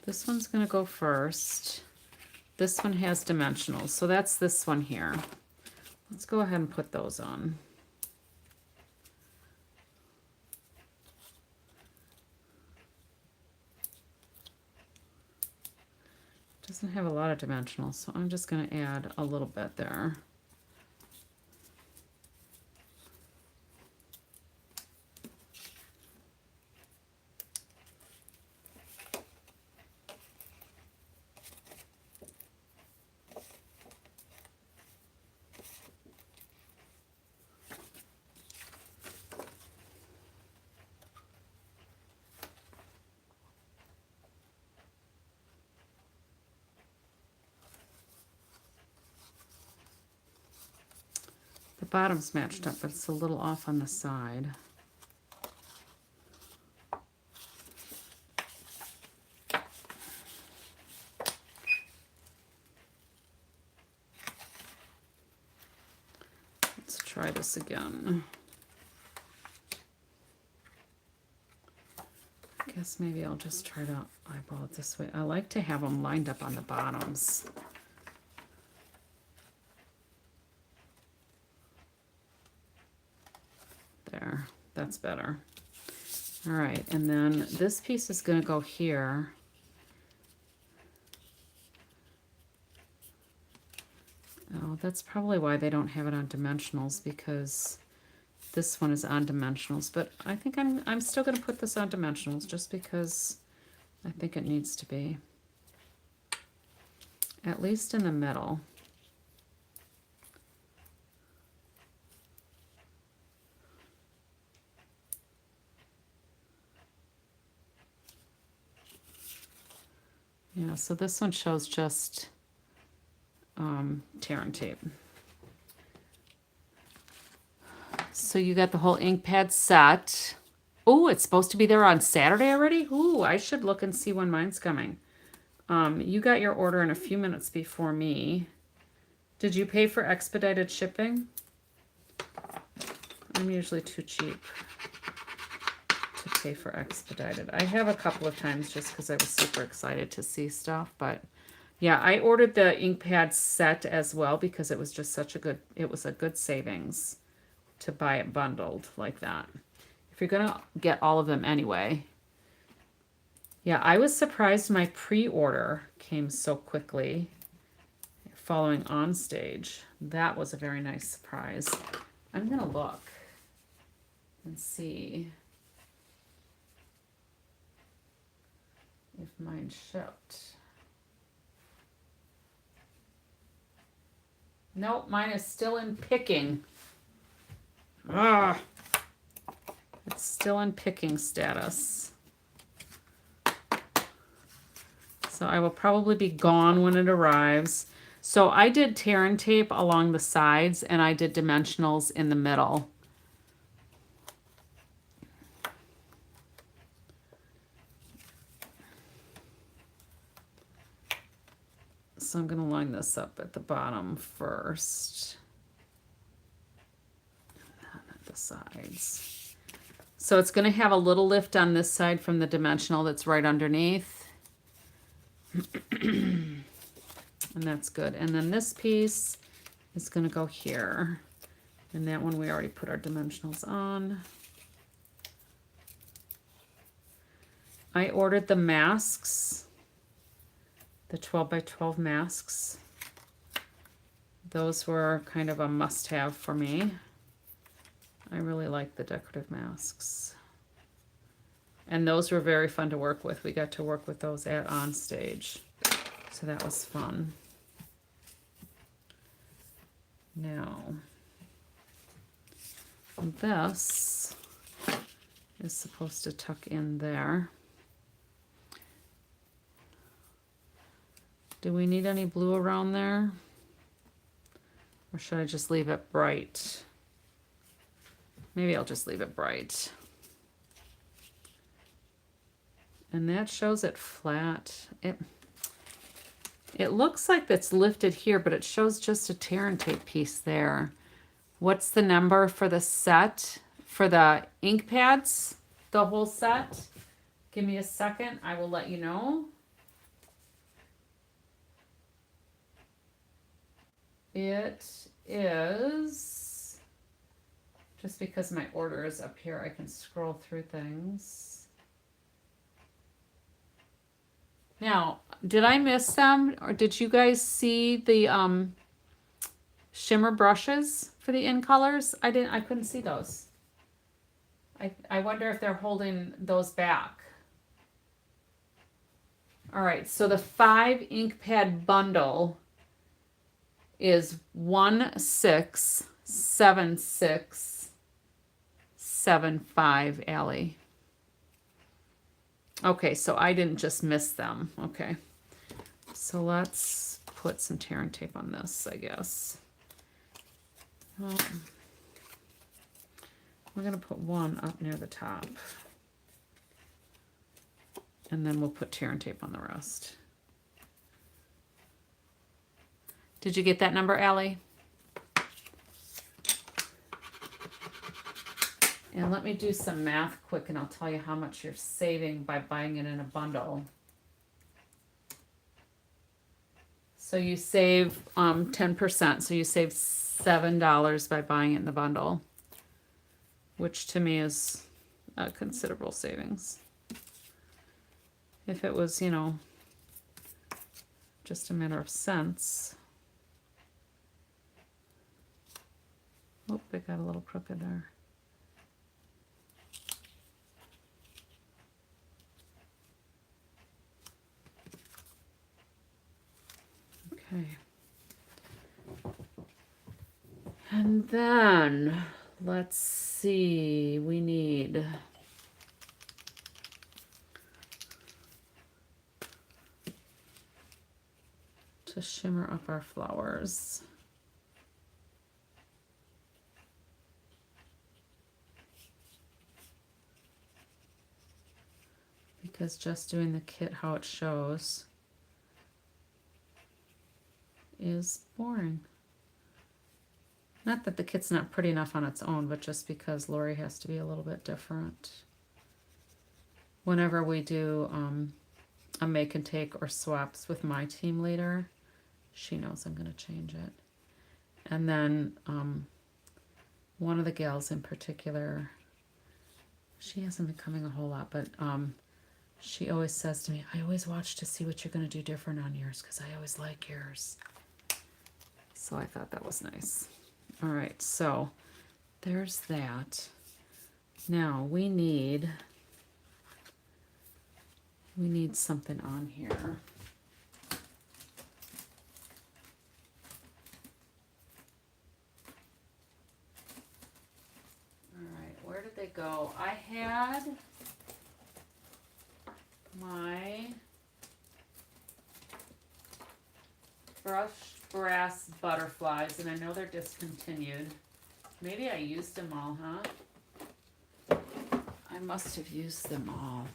This one's going to go first. This one has dimensionals, so that's this one here. Let's go ahead and put those on. Doesn't have a lot of dimensionals, so I'm just going to add a little bit there. The bottom's matched up, but it's a little off on the side. Let's try this again. I guess maybe I'll just try to eyeball it this way. I like to have them lined up on the bottoms. There, that's better. All right, and then this piece is going to go here. Oh, that's probably why they don't have it on dimensionals, because this one is on dimensionals. But I think I'm still going to put this on dimensionals just because I think it needs to be. At least in the middle. Yeah, so this one shows just tear and tape. So you got the whole ink pad set. Oh, it's supposed to be there on Saturday already? Ooh, I should look and see when mine's coming. You got your order in a few minutes before me. Did you pay for expedited shipping? I'm usually too cheap to pay for expedited. I have a couple of times just because I was super excited to see stuff, but yeah, I ordered the ink pad set as well because it was just such a good, it was a good savings to buy it bundled like that. If you're gonna get all of them anyway. Yeah, I was surprised my pre-order came so quickly following on stage. That was a very nice surprise. I'm gonna look and see if mine shipped. Nope, mine is still in picking. Ah, it's still in picking status. So I will probably be gone when it arrives. So I did tear and tape along the sides and I did dimensionals in the middle. So I'm going to line this up at the bottom first. And then at the sides. So it's going to have a little lift on this side from the dimensional that's right underneath. And that's good. And then this piece is going to go here. And that one we already put our dimensionals on. I ordered the masks, the 12 by 12 masks. Those were kind of a must-have for me. I really like the decorative masks. And those were very fun to work with. We got to work with those at On Stage. So that was fun. Now, this is supposed to tuck in there. Do we need any blue around there? Or should I just leave it bright? Maybe I'll just leave it bright. And that shows it flat. It looks like it's lifted here, but it shows just a tear and tape piece there. What's the number for the set? For the ink pads? The whole set? Give me a second. I will let you know. It is, just because my order is up here, I can scroll through things. Now, did I miss them, or did you guys see the shimmer brushes for the in colors? I couldn't see those. I wonder if they're holding those back. All right, so the 5 ink pad bundle is 167675, Allie. Okay, so I didn't just miss them. Okay, so let's put some tear and tape on this, I guess. Well, we're gonna put one up near the top, and then we'll put tear and tape on the rest. Did you get that number, Allie? And let me do some math quick, and I'll tell you how much you're saving by buying it in a bundle. So you save 10%, so you save $7 by buying it in the bundle, which to me is a considerable savings. If it was, you know, just a matter of cents. Oh, it got a little crooked there. Okay. And then, let's see, we need to shimmer up our flowers. Because just doing the kit how it shows is boring. Not that the kit's not pretty enough on its own, but just because Lori has to be a little bit different. Whenever we do a make and take or swaps with my team leader, she knows I'm going to change it. And then one of the gals in particular, she hasn't been coming a whole lot, but she always says to me, I always watch to see what you're going to do different on yours because I always like yours. So I thought that was nice. All right, so there's that. Now we need something on here. All right, where did they go? I had my brushed brass butterflies, and I know they're discontinued. Maybe I used them all, huh? I must have used them all.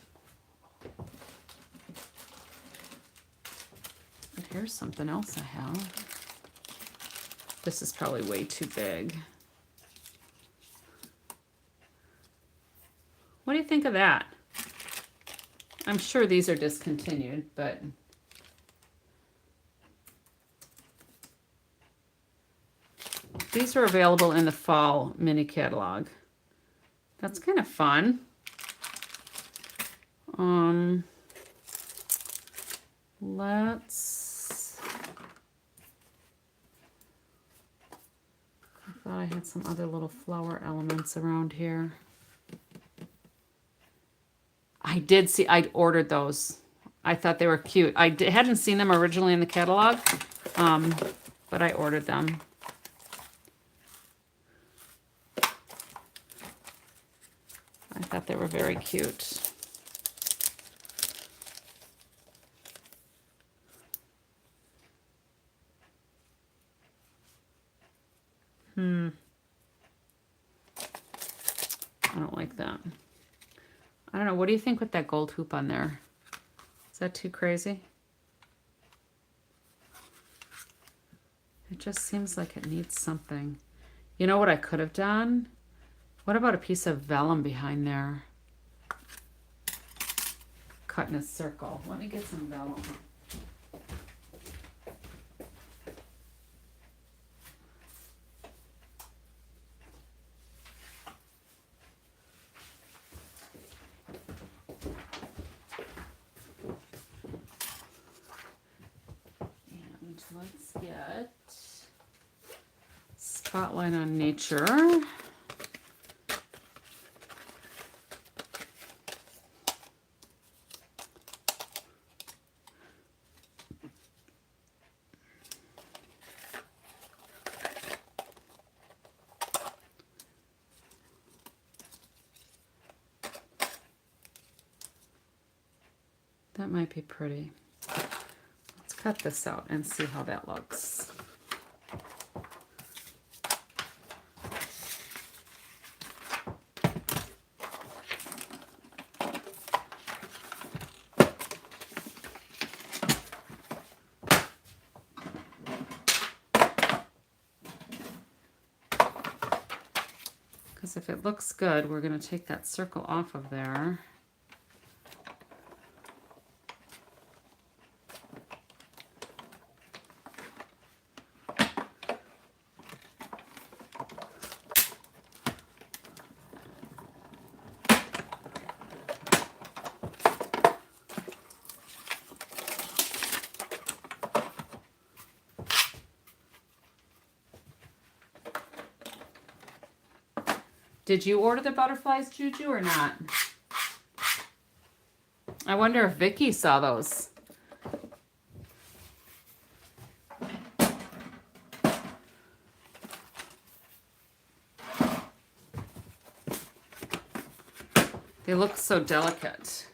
But here's something else I have. This is probably way too big. What do you think of that? I'm sure these are discontinued, but These are available in the fall mini catalog. That's kind of fun. Let's, I thought I had some other little flower elements around here. I did see, I ordered those. I thought they were cute. I hadn't seen them originally in the catalog, but I ordered them. I thought they were very cute. I don't like that. I don't know. What do you think with that gold hoop on there? Is that too crazy? It just seems like it needs something. You know what I could have done? What about a piece of vellum behind there? Cut in a circle. Let me get some vellum. Let's get Spotlight on Nature. That might be pretty. Cut this out and see how that looks. Because if it looks good, we're going to take that circle off of there. Did you order the butterflies, Juju, or not? I wonder if Vicky saw those. They look so delicate.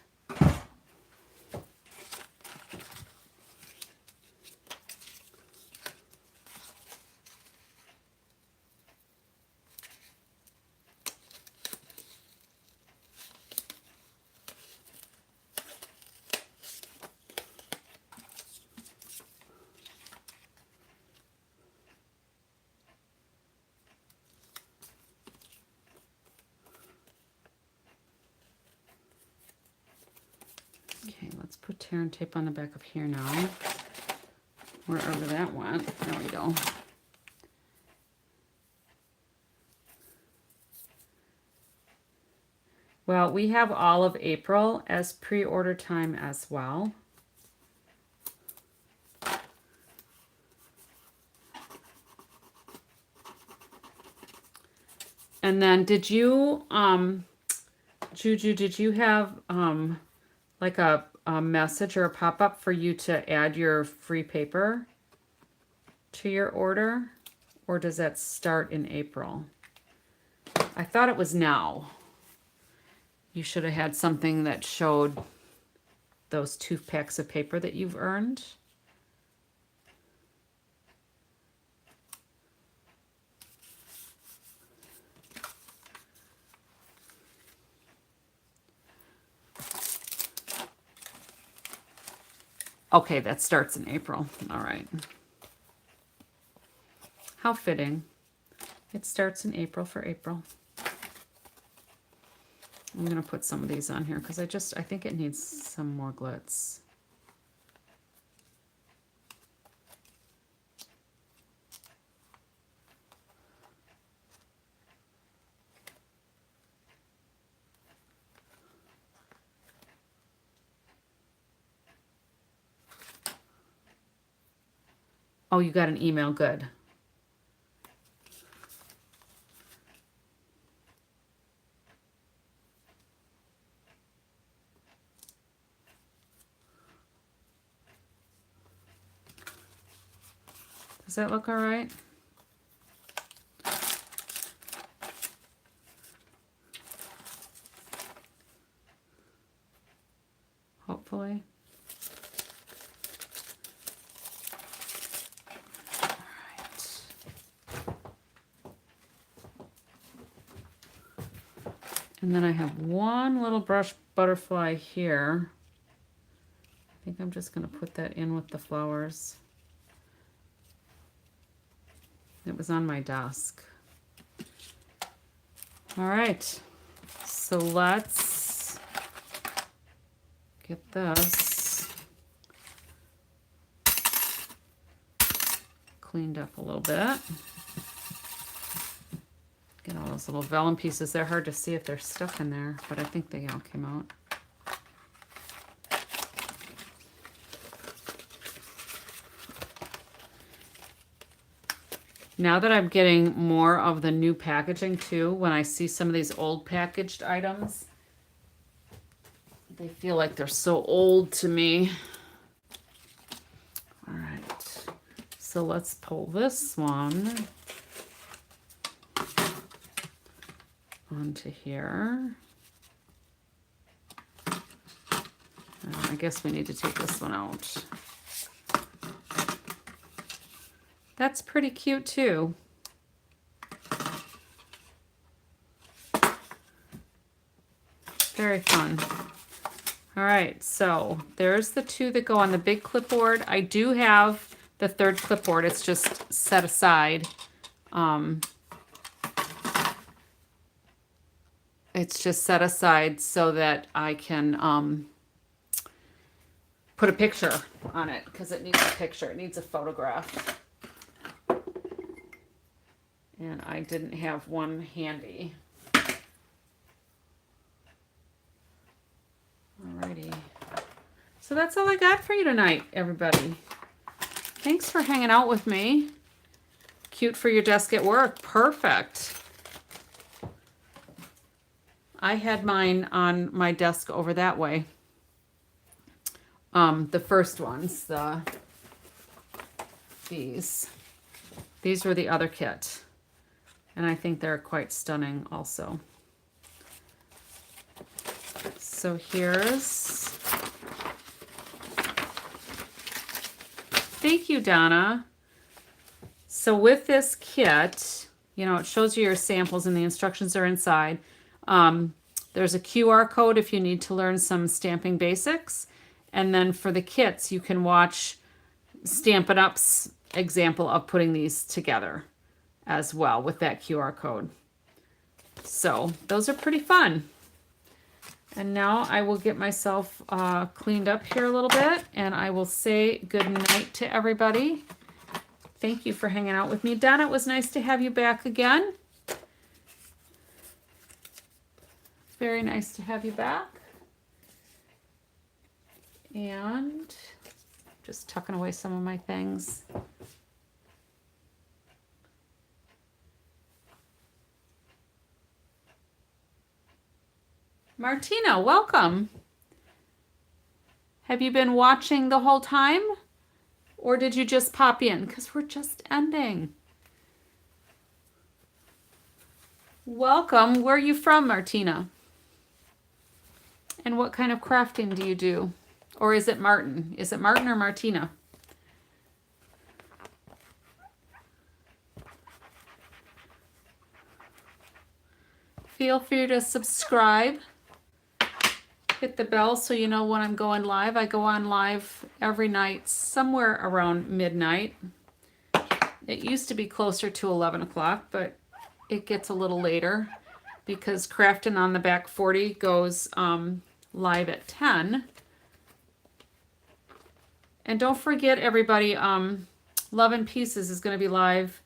Okay, let's put tear and tape on the back of here now. Wherever that went. There we go. Well, we have all of April as pre-order time as well. And then did you, Juju, did you have like a message or a pop-up for you to add your free paper to your order? Or does that start in April? I thought it was now. You should have had something that showed those 2 packs of paper that you've earned. Okay, that starts in April. All right. How fitting. It starts in April for April. I'm going to put some of these on here because I think it needs some more glitz. Oh, you got an email. Good. Does that look all right? Hopefully. All right. And then I have one little brush butterfly here. I think I'm just going to put that in with the flowers. It was on my desk. All right, so let's get this cleaned up a little bit. Get all those little vellum pieces. They're hard to see if they're stuck in there, but I think they all came out. Now that I'm getting more of the new packaging too, when I see some of these old packaged items, they feel like they're so old to me. All right, so let's pull this one onto here. I guess we need to take this one out. That's pretty cute too. Very fun. All right, so there's the two that go on the big clipboard. I do have the third clipboard. It's just set aside. It's just set aside so that I can put a picture on it because it needs a picture. It needs a photograph. And I didn't have one handy. Alrighty. So that's all I got for you tonight, everybody. Thanks for hanging out with me. Cute for your desk at work. Perfect. I had mine on my desk over that way. The first ones, these were the other kit. And I think they're quite stunning also. So here's, thank you, Donna. So with this kit, you know, it shows you your samples and the instructions are inside. There's a QR code if you need to learn some stamping basics. And then for the kits, you can watch Stampin' Up's example of putting these together as well with that QR code. So those are pretty fun. And now I will get myself cleaned up here a little bit and I will say good night to everybody. Thank you for hanging out with me. Donna, it was nice to have you back again. Very nice to have you back. And just tucking away some of my things. Martina, welcome. Have you been watching the whole time? Or did you just pop in? Because we're just ending. Welcome. Where are you from, Martina? And what kind of crafting do you do? Or is it Martin? Is it Martin or Martina? Feel free to subscribe. Hit the bell so you know when I'm going live. I go on live every night, somewhere around midnight. It used to be closer to 11 o'clock, but it gets a little later because Craftin on the Back 40 goes live at 10. And don't forget, everybody, Love and Pieces is going to be live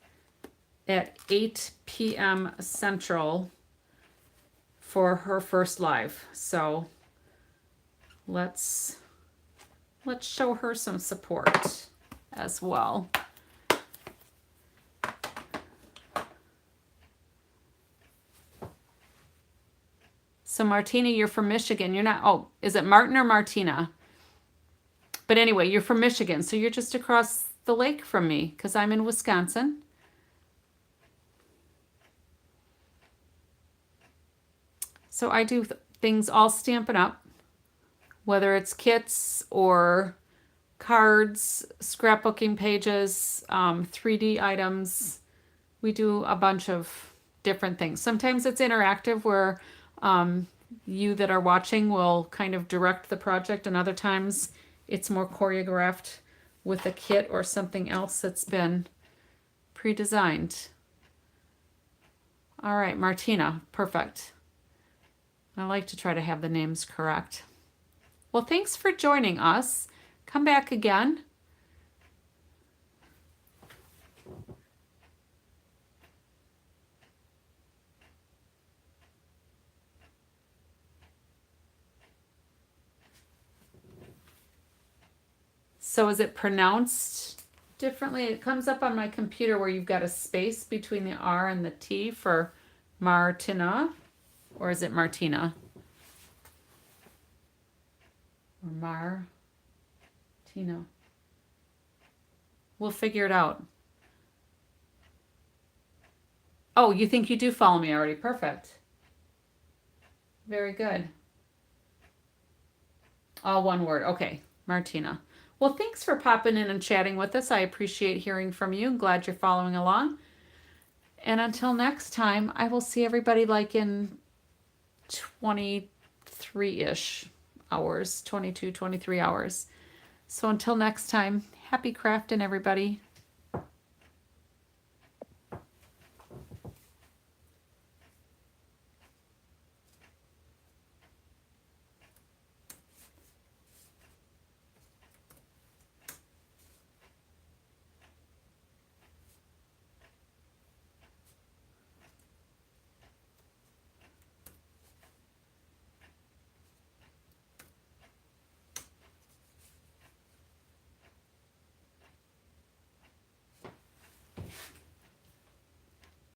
at 8 p.m. Central for her first live. So let's show her some support as well. So Martina, you're from Michigan. You're not, oh, is it Martin or Martina? But anyway, you're from Michigan, so you're just across the lake from me because I'm in Wisconsin. So I do things all Stampin' Up, whether it's kits or cards, scrapbooking pages, 3D items. We do a bunch of different things. Sometimes it's interactive where you that are watching will kind of direct the project, and other times it's more choreographed with a kit or something else that's been pre-designed. All right, Martina, perfect. I like to try to have the names correct. Well, thanks for joining us. Come back again. So is it pronounced differently? It comes up on my computer where you've got a space between the R and the T for Martina, or is it Martina? Or Martina. We'll figure it out. Oh, you think you do follow me already? Perfect. Very good. All one word. Okay, Martina. Well, thanks for popping in and chatting with us. I appreciate hearing from you. I'm glad you're following along. And until next time, I will see everybody like in 23-ish hours, 22, 23 hours. So until next time, happy crafting, everybody.